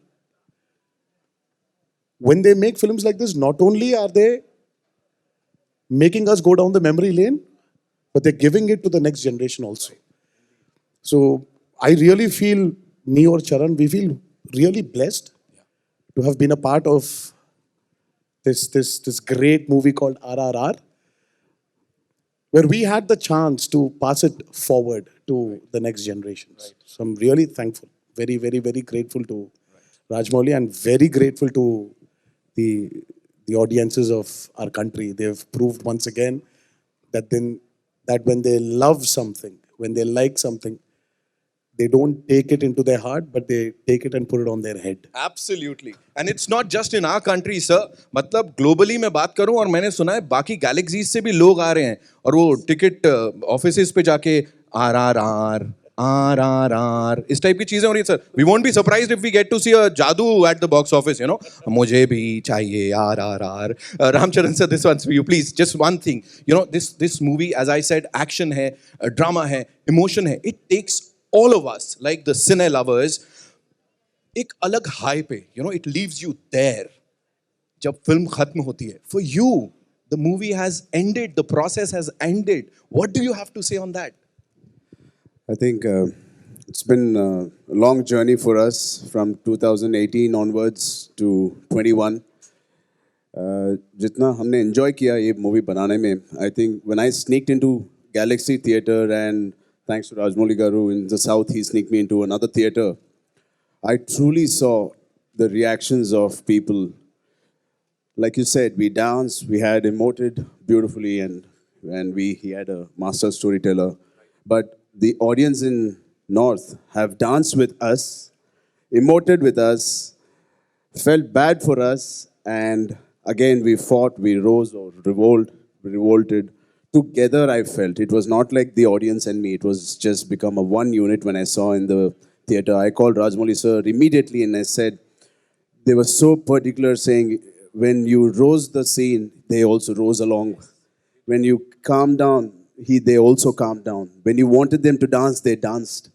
when they make films like this, not only are they making us go down the memory lane, but they're giving it to the next generation also. So I really feel, me or Charan, we feel really blessed to have been a part of this great movie called RRR, where we had the chance to pass it forward to the next generations. So I'm really thankful, very, very, very grateful to Rajamouli, and very grateful to the audiences of our country. They've proved once again that when they love something, when they like something, they don't take it into their heart, but they take it and put it on their head. Absolutely. And it's not just in our country, sir. मतलब globally मैं बात करूं, और मैंने सुना है बाकी galaxies से भी लोग आ रहे हैं और वो टिकट ऑफिसेस पे जाके RRR इस टाइप की चीजें हो रही है, sir. We won't be surprised if we get to see a जादू at the box office, you know. मुझे भी चाहिए RRR. RamCharan sir, this one's for you, please. Just one thing, you know, this movie, as I said, action है, drama है, emotion है. It takes all of us, like the cine lovers, एक अलग high पे, you know, it leaves you there. जब film खत्म होती है, for you, the movie has ended, the process has ended. What do you have to say on that? I think it's been a long journey for us from 2018 onwards to 21. जितना हमने enjoy किया ये movie बनाने में, I think when I sneaked into Galaxy Theatre, and thanks to Rajamouli Garu in the south, he sneaked me into another theatre, I truly saw the reactions of people. Like you said, we danced, we had emoted beautifully, and he had a master storyteller. But the audience in North have danced with us, emoted with us, felt bad for us, and again we fought, we rose or revolted. Together I felt. It was not like the audience and me, it was just become a one unit when I saw in the theatre. I called Rajamouli sir immediately and I said, they were so particular, saying, when you rose the scene, they also rose along. When you calmed down, they also calmed down. When you wanted them to dance, they danced.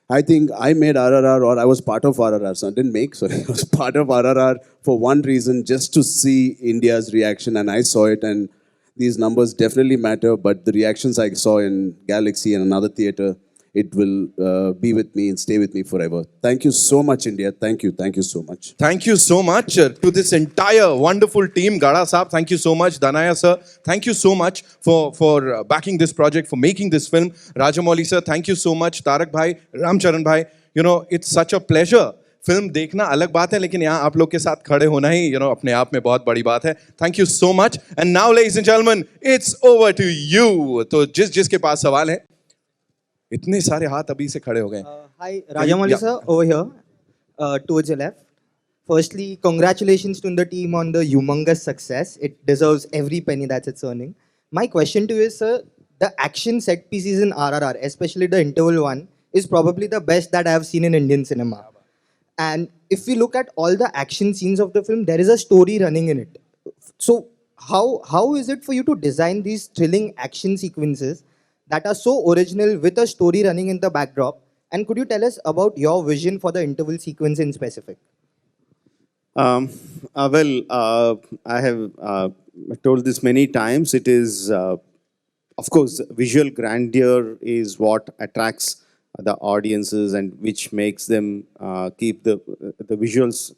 I think I made RRR, or I was part of RRR. So I didn't make, sorry. I was part of RRR for one reason, just to see India's reaction, and I saw it. And these numbers definitely matter, but the reactions I saw in Galaxy and another theatre, it will be with me and stay with me forever. Thank you so much, India. Thank you so much. Thank you so much to this entire wonderful team. Gada Saab, thank you so much. Danaya sir, thank you so much for backing this project, for making this film. Rajamouli sir, thank you so much. Tarak bhai, RamCharan bhai, you know, it's such a pleasure. Film देखना अलग बात है, लेकिन यहाँ आप लोग के साथ खड़े होना ही, you know, अपने आप में बहुत बड़ी बात है. Thank you so much. And now, ladies and gentlemen, it's over to you. तो जिसके पास सवाल है, इतने सारे हाथ अभी से खड़े हो गए. Hi, Rajamouli sir, over here, towards your left. Firstly, congratulations to the team on the humongous success. It deserves every penny that it's earning. My question to you is, sir, the action set pieces in RRR, especially the interval one, is probably the best that I have seen in Indian cinema. And if we look at all the action scenes of the film, there is a story running in it. So how is it for you to design these thrilling action sequences that are so original with a story running in the backdrop? And could you tell us about your vision for the interval sequence in specific? Um, I have told this many times. It is, of course, visual grandeur is what attracts the audiences and which makes them keep the visuals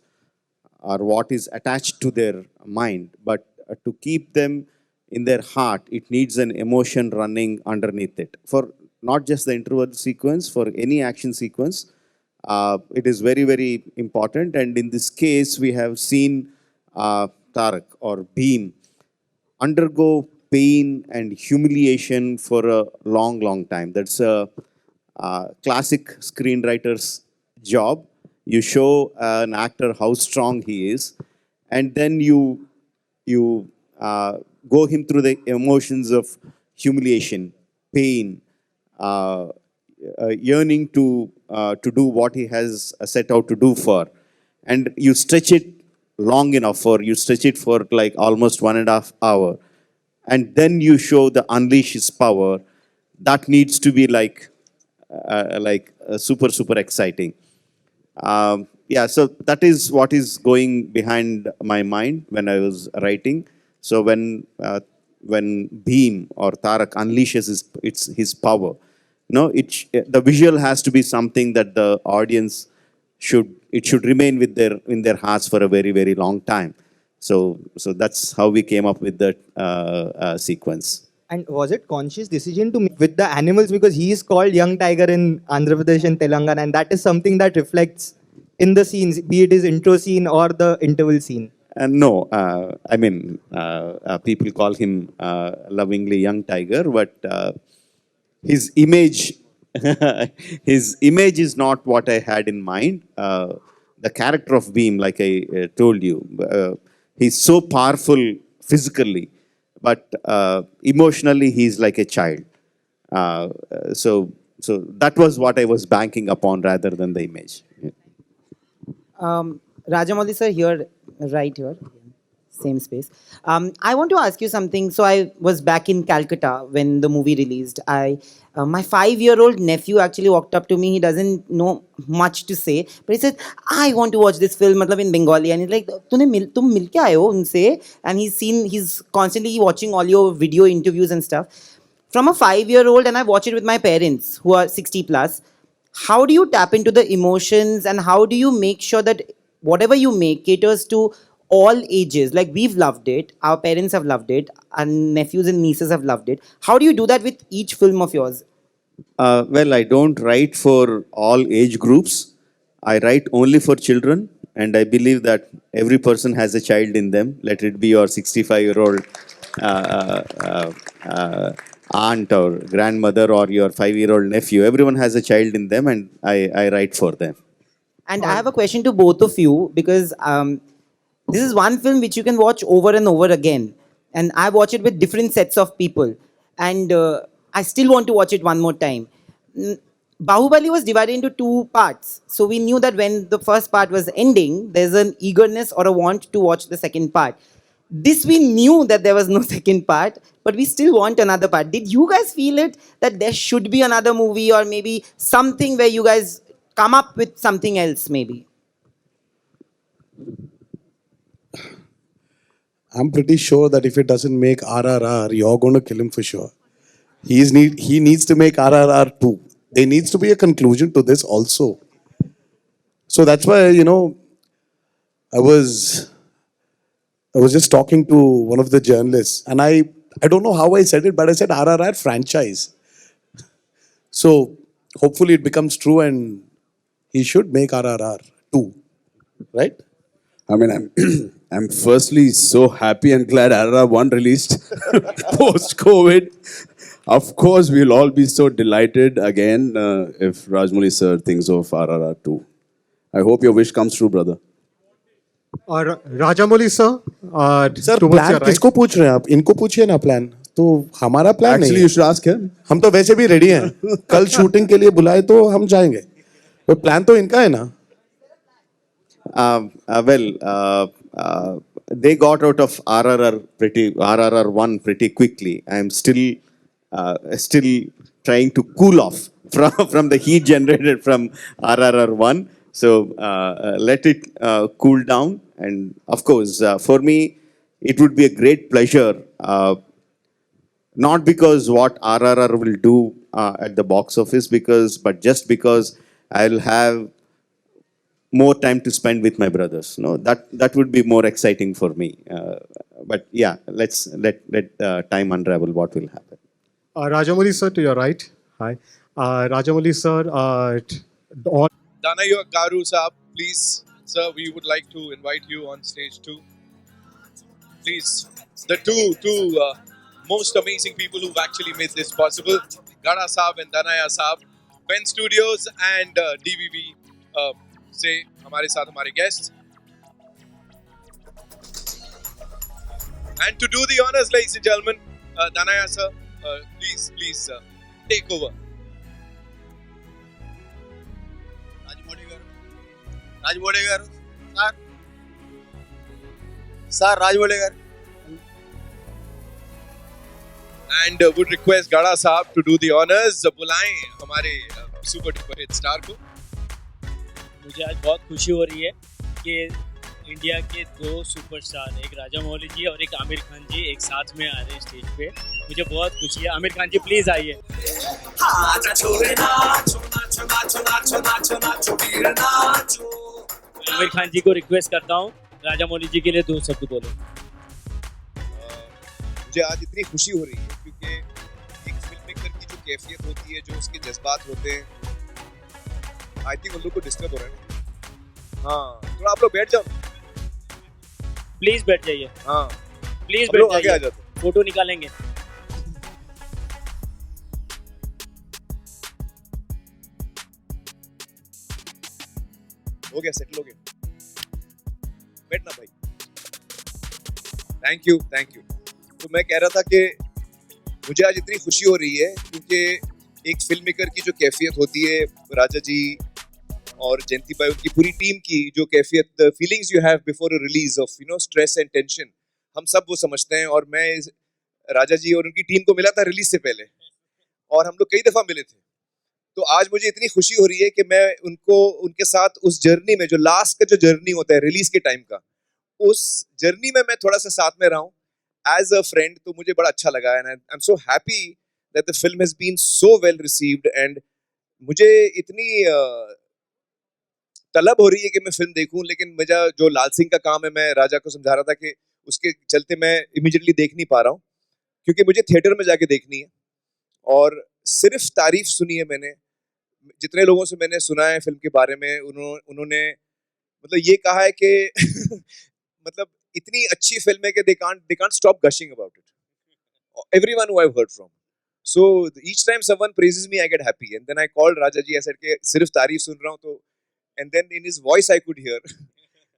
are what is attached to their mind. But to keep them in their heart, it needs an emotion running underneath it. For not just the interval sequence, for any action sequence, it is very, very important. And in this case, we have seen Tarak or Beam undergo pain and humiliation for a long, long time. That's a classic screenwriter's job. You show an actor how strong he is, and then you go him through the emotions of humiliation, pain, uh, yearning to do what he has set out to do for, and you stretch it long enough, or you stretch it for like almost 1.5 hour, and then you show the unleash his power. That needs to be super exciting. Yeah, so that is what is going behind my mind when I was writing. So when Beam or Tarak unleashes his power, no, the visual has to be something that the audience should remain with in their hearts for a very, very long time. So that's how we came up with that sequence. And was it conscious decision to make with the animals, because he is called young tiger in Andhra Pradesh and Telangana, and that is something that reflects in the scenes, be it his intro scene or the interval scene? No, I mean, people call him lovingly young tiger, but his image, his image is not what I had in mind. The character of Beam, like I told you, he's so powerful physically, but emotionally he's like a child. So that was what I was banking upon rather than the image. Rajamouli sir, here, right here, same space. I want to ask you something. So I was back in Calcutta when the movie released. My 5-year-old nephew actually walked up to me. He doesn't know much to say, but he said, "I want to watch this film, matlab in Bengali." And he's like, "Tum mil ke aaye ho unse?" And he's constantly watching all your video interviews and stuff. From a 5-year-old, and I watch it with my parents who are 60 plus. How do you tap into the emotions, and how do you make sure that whatever you make caters to all ages? Like, we've loved it, our parents have loved it, and nephews and nieces have loved it. How do you do that with each film of yours? Well, I don't write for all age groups. I write only for children, and I believe that every person has a child in them. Let it be your 65-year-old aunt or grandmother or your 5-year-old nephew. Everyone has a child in them, and I write for them. And I have a question to both of you, because this is one film which you can watch over and over again. And I watch it with different sets of people. And I still want to watch it one more time. Bahubali was divided into 2 parts. So we knew that when the first part was ending, there's an eagerness or a want to watch the second part. This we knew that there was no second part, but we still want another part. Did you guys feel it that there should be another movie, or maybe something where you guys come up with something else maybe? I'm pretty sure that if it doesn't make RRR, you're going to kill him for sure. He needs to make RRR 2. There needs to be a conclusion to this also. So that's why, I was just talking to one of the journalists, and I don't know how I said it, but I said RRR franchise. So hopefully it becomes true, and he should make RRR 2, right? I mean, I'm firstly so happy and glad RRR 1 released post-COVID. Of course, we'll all be so delighted again if Rajamouli sir thinks of RRR 2. I hope your wish comes true, brother. और Rajamouli sir sir plan किसको पूछ रहे हैं आप? इनको पूछिए ना plan. तो हमारा प्लान नहीं. Actually, you should ask him. हम तो वैसे भी रेडी हैं. कल शूटिंग के लिए बुलाए तो हम जाएंगे. तो प्लान तो इनका है ना. They got out of RRR 1 pretty quickly. I am still trying to cool off from the heat generated from RRR 1. So let it cool down. And of course, for me, it would be a great pleasure, not because what RRR will do at the box office, but just because I'll have more time to spend with my brothers. No, that would be more exciting for me. But yeah, let time unravel what will happen. Rajamouli sir, to your right. Hi. Rajamouli sir, all Danayo Garu Saab, please, sir, we would like to invite you on stage too. Please, the two most amazing people who've actually made this possible, Gada Saab and Danaya Saab, Pen Studios and DVV से हमारे साथ हमारे guests. And to do the honors, ladies and gentlemen, Danaya sir, please, take over. Rajamouli garu, sir, Rajamouli garu. And would request Gada Saab to do the honors. बुलाएं हमारे super duper hit star को. मुझे आज बहुत खुशी हो रही है कि इंडिया के दो सुपरस्टार, एक राजामौली जी और एक आमिर खान जी एक साथ में आ रहे हैं स्टेज पे. मुझे बहुत खुशी है. आमिर खान जी प्लीज आइए. आमिर खान जी को रिक्वेस्ट करता हूँ राजामौली जी के लिए दो शब्द बोलो. मुझे आज इतनी खुशी हो रही है क्योंकि एक फिल्म मेकर की जो कैफियत होती है, जो उसके जज्बात होते हैं, आई थिंक उन लोग को डिस्टर्ब हो रहा है. हाँ, थोड़ा आप लोग बैठ जाओ. प्लीज बैठ जाइए. हाँ, प्लीज आप लोग बैठ आगे आ जाइए. जाओ. फोटो निकालेंगे. हो गया, सेटल हो गया. बैठना भाई. Thank you. तो मैं कह रहा था कि मुझे आज इतनी खुशी हो रही है क्योंकि एक फिल्म मेकर की जो कैफियत होती है, राजा जी और जयंती भाई, उनकी पूरी टीम की जो कैफियत, feelings you have before a release of stress and tension, हम सब वो समझते हैं. और मैं राजा जी और उनकी टीम को मिला था रिलीज से पहले, और हम लोग कई दफा मिले थे. तो आज मुझे इतनी खुशी हो रही है कि मैं उनके साथ उस जर्नी में, जो लास्ट का जो जर्नी होता है रिलीज के टाइम का, उस जर्नी में मैं थोड़ा सा साथ में रहा हूँ एज अ फ्रेंड. तो मुझे बड़ा अच्छा लगा and I am so happy that the film has been so well received. And मुझे इतनी तलब हो रही है कि मैं फिल्म देखूं, लेकिन मेरा जो लाल सिंह का काम है, मैं राजा को समझा रहा था कि उसके चलते मैं इमीडिएटली देख नहीं पा रहा हूँ क्योंकि मुझे थिएटर में जाके देखनी है. और सिर्फ तारीफ सुनी है मैंने, जितने लोगों से मैंने सुना है फिल्म के बारे में, उन्होंने मतलब ये कहा है कि मतलब इतनी अच्छी फिल्म है कि they can't stop gushing about it. Everyone who I've heard from. So each time someone praises me, I get happy. And then I called Raja ji. I said कि सिर्फ तारीफ सुन रहा हूँ तो, and then in his voice I could hear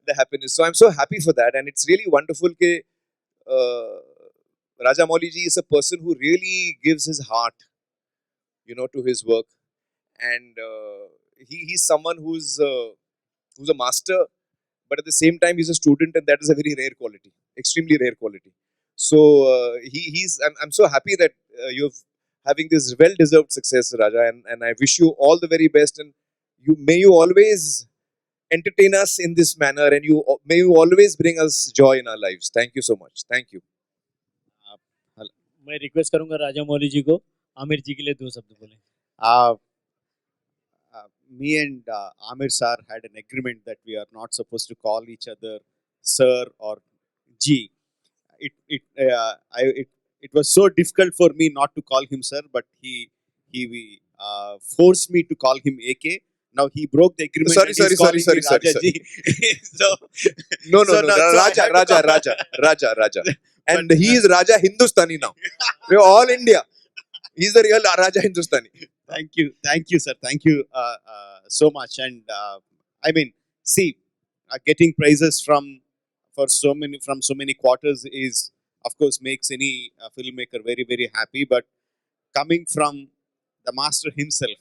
the happiness. So I'm so happy for that, and it's really wonderful कि Rajamouli ji is a person who really gives his heart, to his work, and he's someone who's a master, but at the same time he's a student, and that is a very rare quality, extremely rare quality. So I'm so happy that you're having this well-deserved success, Raja, and I wish you all the very best, and may you always entertain us in this manner, and may you always bring us joy in our lives. Thank you so much. Thank you. मैं request करूंगा राजामौली जी को आमिर जी के लिए दो शब्द बोले. Me and Aamir sir had an agreement that we are not supposed to call each other sir or ji. It was so difficult for me not to call him sir, but he forced me to call him AK. Now he broke the agreement. Sorry. So No. Raja. And he is Raja Hindustani now. We're all India. He's the real Raja Hindustani. Thank you, sir. Thank you so much. And I mean, see, getting praises from so many quarters is, of course, makes any filmmaker very, very happy. But coming from the master himself,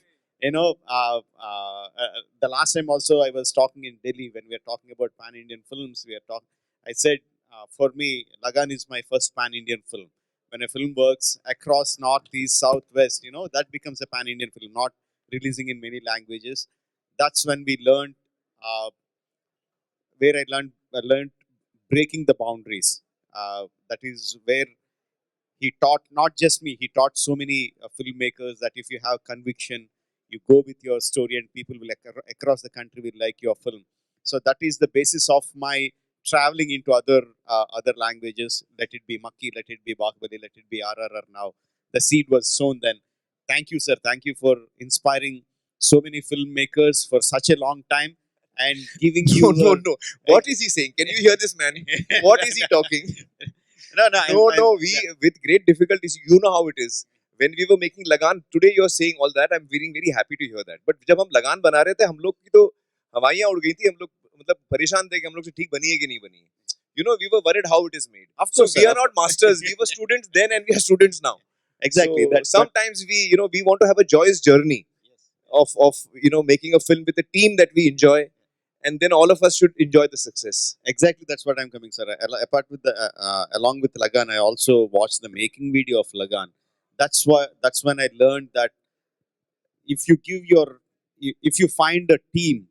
the last time also I was talking in Delhi when we were talking about pan-Indian films. I said, for me, Lagan is my first pan-Indian film. When a film works across north, east, south, west, that becomes a pan-Indian film, not releasing in many languages. That's when we learned where I learned breaking the boundaries. That is where he taught not just me, he taught so many filmmakers that if you have conviction, you go with your story and people will across the country will like your film. So that is the basis of my traveling into other languages. Let it be Makki, let it be Bahubali, let it be RRR now. The seed was sown then. Thank you, sir. Thank you for inspiring so many filmmakers for such a long time and giving you... No. What is he saying? Can you hear this man? What is he talking? No. We with great difficulties. You know how it is. When we were making Lagan, today you're saying all that. I'm feeling very happy to hear that. But जब हम लगान बना रहे थे, हम लोग की तो हवाइयाँ उड़ गई थी. हम लोग मतलब परेशान थे कि हम लोग से ठीक बनी है कि नहीं बनी है. You know, we were worried how it is made. Of course, so we are not masters. We were students then, and we are students now. Exactly. So sometimes we want to have a joyous journey of making a film with a team that we enjoy, and then all of us should enjoy the success. Exactly, that's what I'm coming, sir. Apart with the along with Lagan, I also watched the making video of Lagan. That's when I learned that if you find a team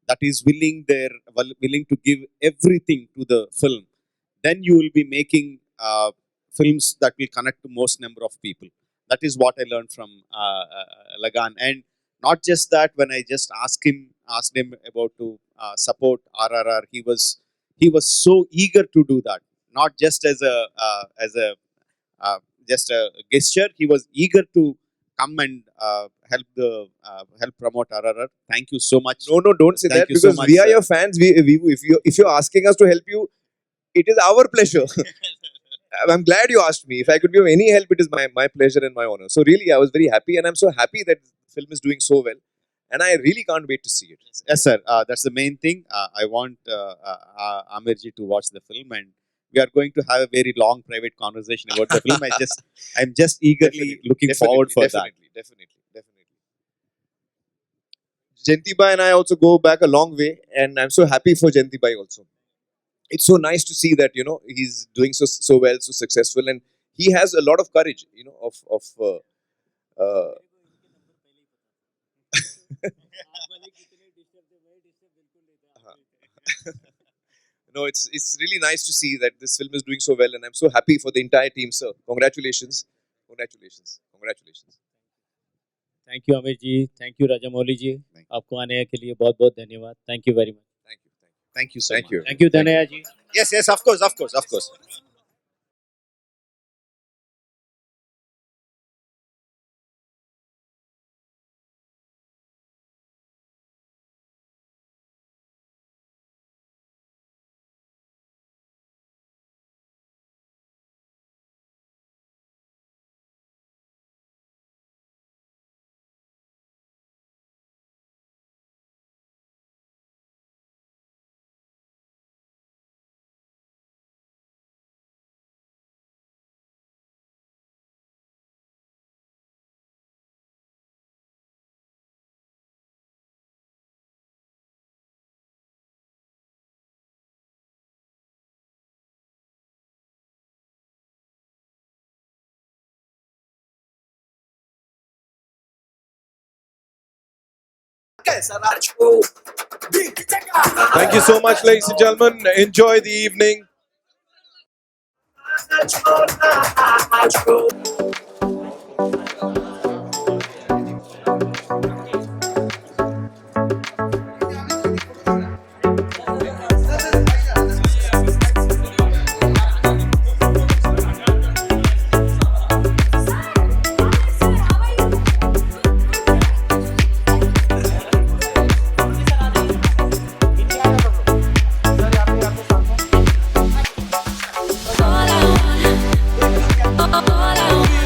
that is willing to give everything to the film, then you will be making films that will connect to most number of people. That is what I learned from Lagan. And not just that, when I just asked him about to support RRR, he was so eager to do that. Not just as a gesture, he was eager to come and help promote RRR. Thank you so much. No, don't say Thank that you so because much, we are sir. your fans. If you're asking us to help you, it is our pleasure. I'm glad you asked me. If I could be of any help, it is my pleasure and my honor. So really, I was very happy, and I'm so happy that the film is doing so well. And I really can't wait to see it. Yes, sir. That's the main thing. I want Aamir ji to watch the film, and we are going to have a very long private conversation about the film. I'm just eagerly looking forward for that. Definitely. Jentibai and I also go back a long way, and I'm so happy for Jentibai also. It's so nice to see that he's doing so well, so successful, and he has a lot of courage. No, it's really nice to see that this film is doing so well, and I'm so happy for the entire team, sir. Congratulations. Thank you Aamir ji, thank you Rajamouli ji, आपको आने के लिए बहुत बहुत धन्यवाद. Thank you very much. Thank you so much. Thank you Danayya ji. Yes, of course. Thank you so much, ladies and gentlemen. Enjoy the evening. All I want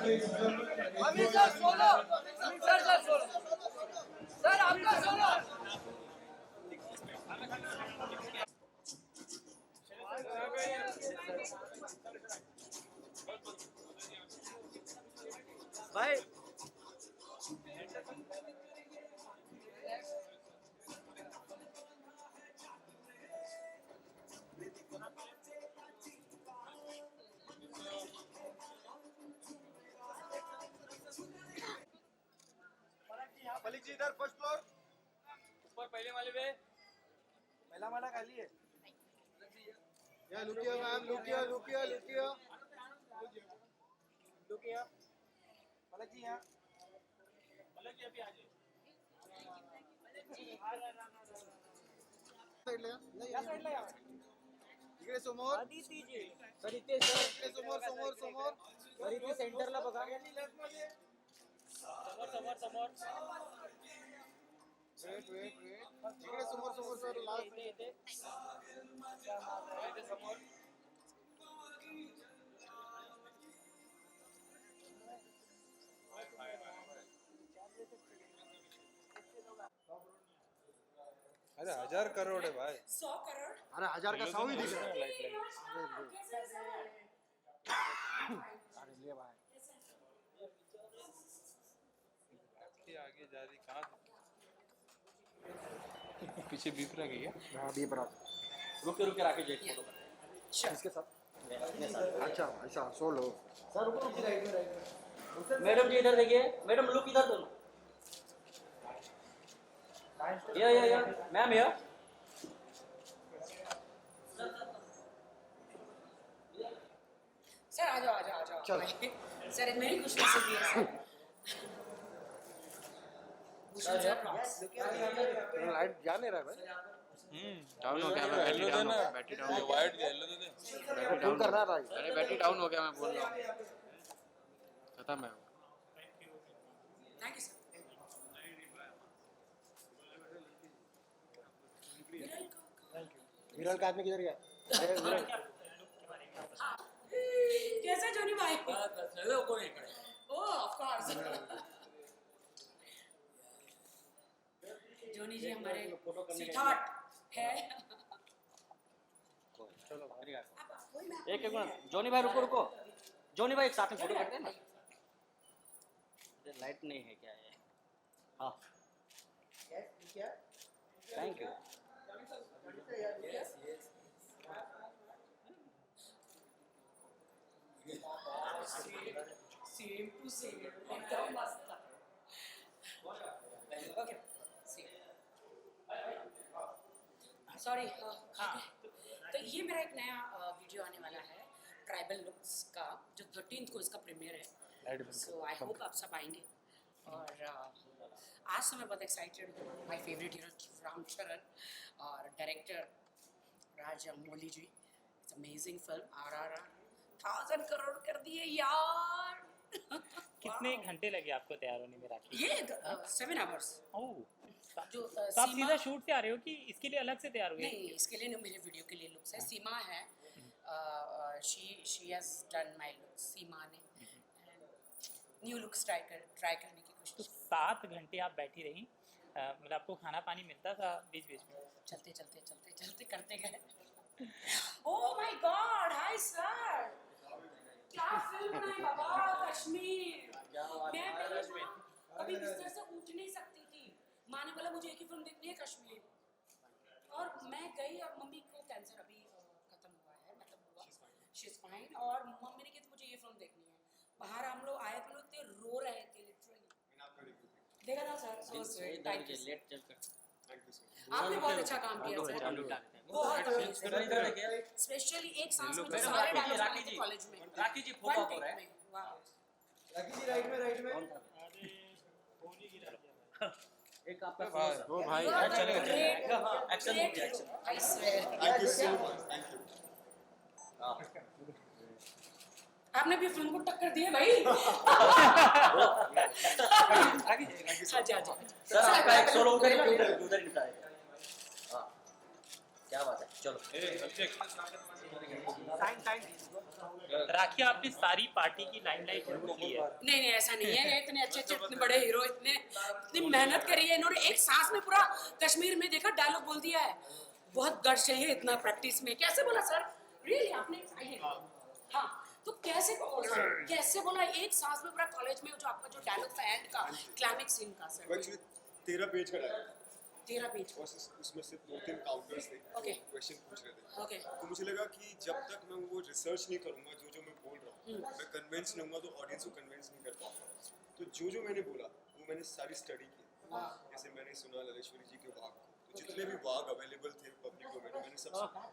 Aamir sir solo, Aamir sir solo, sir आपका solo. भाई मलिक जी इधर first floor, ऊपर पहले वाले पे, पहला माला खाली है। या लुकियो मैम, लुकियो लुकियो लुकियो लुकियो, मलिक जी यहाँ, मलिक जी अभी आ जाइए। साइड ले, या साइड ले, इकडे समोर, सर इथे इकडे समोर समोर समोर, सर इथे सेंटरला बघा, समोर समोर समोर, वेट वेट वेट, इकडे समोर समोर सर, लास्ट इथे समोर, अरे 1000 करोड़ है भाई, 100 करोड़, अरे 1000 का 100 ही दिख रहा है। अरे ले भाई, आगे जा रही कहाँ पीछे बीप रहा क्या? हाँ बीप रहा। रुके रुके राके जेट फोटो इसके साथ अच्छा ऐसा सोलो सर रुको रुकिए राइट में मैडम जी इधर देखिए मैडम लुक इधर दोनों या मैम या सर आ जाओ सर मेरी खुश नसीबी है सर लाइट जा नहीं रहा भाई। डाउन हो गया मैं बैटरी डाउन वाइट गया लो दे बैटरी डाउन कर रहा है। अरे बैटरी डाउन हो गया मैं बोल रहा हूँ खत्म है थैंक यू सर विरल का आदमी किधर गया? कैसा जोनी भाई ओह ऑफ कोर्स जोनी जी हमारे स्वीटहार्ट है। चलो एक मिनट जोनी भाई रुको जोनी भाई एक साथ में फोटो करते हैं ना लाइट नहीं है क्या है हाँ thank you same to same एकदम मस्त ओके सॉरी तो ये मेरा एक नया वीडियो आने वाला है ट्राइबल लुक्स का जो 13th को इसका प्रीमियर है सो आई होप आप सब आएंगे और आज से मैं बहुत एक्साइटेड हूँ माय फेवरेट हीरो रामचरण और director Rajamouli ji it's amazing film RRR 1000 crore कर दिए यार कितने घंटे लगे आपको तैयार होने में राखी? ये 7 आवर्स जो तो आप सीधा शूट से आ रहे हो कि इसके लिए अलग से तैयार हुए? नहीं इसके लिए नहीं मेरे वीडियो के लिए लुक्स है सीमा है she has done my looks Seema ने न्यू लुक्स ट्राई करने की कोशिश। तो 7 घंटे आप बैठी रही मतलब आपको खाना पानी मिलता था बीच बीच में? चलते करते गए। Oh my God hi sir क्या फिल्म बनाई बाबा कश्मीर मैं अभी बिस्तर से उठ नहीं सकती थी माँ ने बोला मुझे एक ही फिल्म देखनी है कश्मीर और मैं गई और मम्मी को कैंसर अभी खत्म हुआ है मतलब हुआ शी इज फाइन और मम्मी ने कहा मुझे ये फिल्म देखनी है बाहर हम लोग आए थे लोग रो रहे थे लिटरली देखा था sir so sweet thank you आपने बहुत अच्छा काम किया सर बहुत स्पेशली एक सांस में तो सारे डायलॉग आए थे कॉलेज में राखी जी फोटो हो रहा है वाह राखी जी राइट में एक आपका वो भाई action I swear thank you so much thank you आपने भी फिल्म को टक्कर दी है भाई सर आपका एक सोलो उधर निपटा है क्या बात है चलो राखी आपने सारी पार्टी की लाइमलाइट लूट ली है। नहीं नहीं ऐसा नहीं है, ये इतने अच्छे अच्छे इतने बड़े हीरो इतनी मेहनत करी है इन्होंने, एक सांस में पूरा कश्मीर में देखा डायलॉग बोल दिया है। बहुत गट्स चाहिए इतना प्रैक्टिस में। कैसे बोला सर? रियली आपने हाँ तो कैसे बोला एक सांस में पूरा कॉलेज में जो आपका जो डायलॉग था एंड का क्लाइमेक्स सीन का सर? 13 पेज का डायलॉग, 13 पेज उसमें से 2-3 काउंटर्स थे, क्वेश्चन पूछ रहे थे। ओके। तो मुझे लगा कि जब तक मैं वो रिसर्च नहीं करूंगा जो मैं बोल रहा हूँ, मैं कन्विंस नहीं होऊंगा तो ऑडियंस को कन्विंस नहीं कर पाऊंगा। तो जो मैंने बोला वो मैंने सारी स्टडी की। जैसे मैंने सुना ललेश्वरी जी के वाक, तो जितने भी वाक अवेलेबल थे पब्लिक डोमेन में मैंने सब सुना।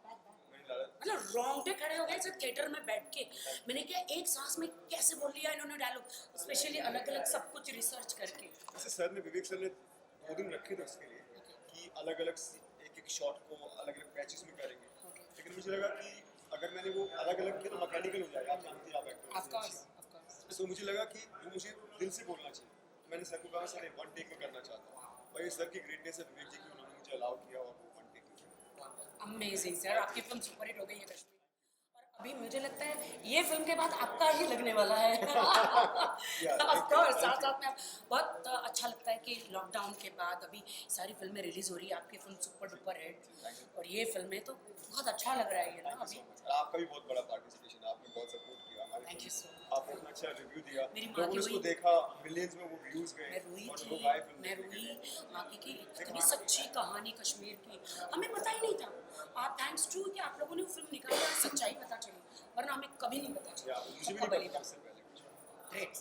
मतलब रोंगटे खड़े हो गए सर थिएटर में बैठ के। मैंने क्या एक सांस में कैसे बोल लिया इन्होंने डायलॉग, स्पेशली अलग अलग सब कुछ रिसर्च करके। जैसे सर ने विवेक सर ने 2 दिन रखे थे उसके लिए कि अलग अलग एक शॉट को अलग अलग पैचेस में करेंगे, लेकिन मुझे लगा कि अगर मैंने वो अलग अलग किया तो मैकेनिकल हो जाएगा। आप जानती हैं, आप एक्टर। तो मुझे लगा कि वो मुझे दिल से बोलना चाहिए। मैंने सर को कहा सर 1 टेक में करना चाहता हूँ, और ये सर की ग्रेटनेस है विवेक जी की, उन्होंने मुझे अलाउ किया और वो 1 टेक में। अमेजिंग सर, आपकी फिल्म सुपरहिट हो गई है कश्मीर। और अभी मुझे लगता है ये फिल्म के बाद आपका ही लगने वाला है। ऑफ कोर्स साथ साथ में बहुत अच्छा लगता है कि लॉकडाउन के बाद अभी सारी फिल्में रिलीज हो रही है, आपकी फिल्म सुपर डुपर हिट और ये फिल्में, तो बहुत अच्छा लग रहा है ये ना अभी। आपका भी बहुत बड़ा पार्टिसिपेशन, आपने बहुत सपोर्ट किया हमारे। Thank you sir. आपने इतना अच्छा रिव्यू दिया, मेरी माँ लोगों की ने उसको हुई। देखा, मिलियंस में वो व्यूज गए। मैं रोई और थी, लोग आए फिल्म मैं रोई बाकी की इतनी सच्ची कहानी कश्मीर की, हमें पता ही नहीं था। आप थैंक्स टू कि आप लोगों ने वो फिल्म निकाली और सच्चाई पता चली, वरना हमें कभी नहीं पता चला। मुझे भी नहीं पता इससे पहले कुछ। Great,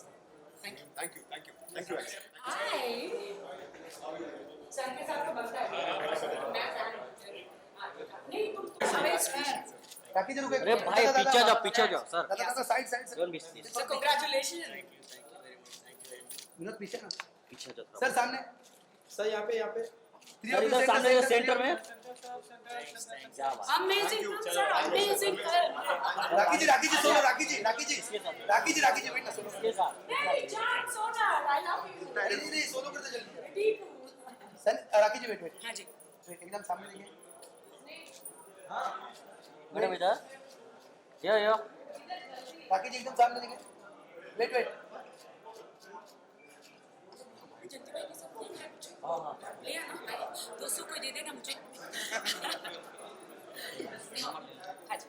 thank you thank you thank you thank you. Hi sir के साथ तो बनता है। मैं फैन नहीं तुम जावेद सर। अरे भाई पीछे जाओ सर। दादा साइड सर कांग्रेचुलेशन। विनोद पीछे ना, पीछे जाओ सर सामने, सर यहाँ पे सर इधर सामने सेंटर में। अमेजिंग सर, अमेजिंग राखी जी सोना, राखी जी वेट ना सोना। नहीं जान सोना, आई लव यू। नहीं सोनो करते जल्दी। दीपू सर राखी जी वेट। हाँ जी एकदम सामने देखिए। मैडम इधर यो राखी जी एकदम सामने देखिए। वेट जल्दी भाई के साथ ले आना भाई, दोस्तों को दे देना मुझे। हाँ जी हाँ जी।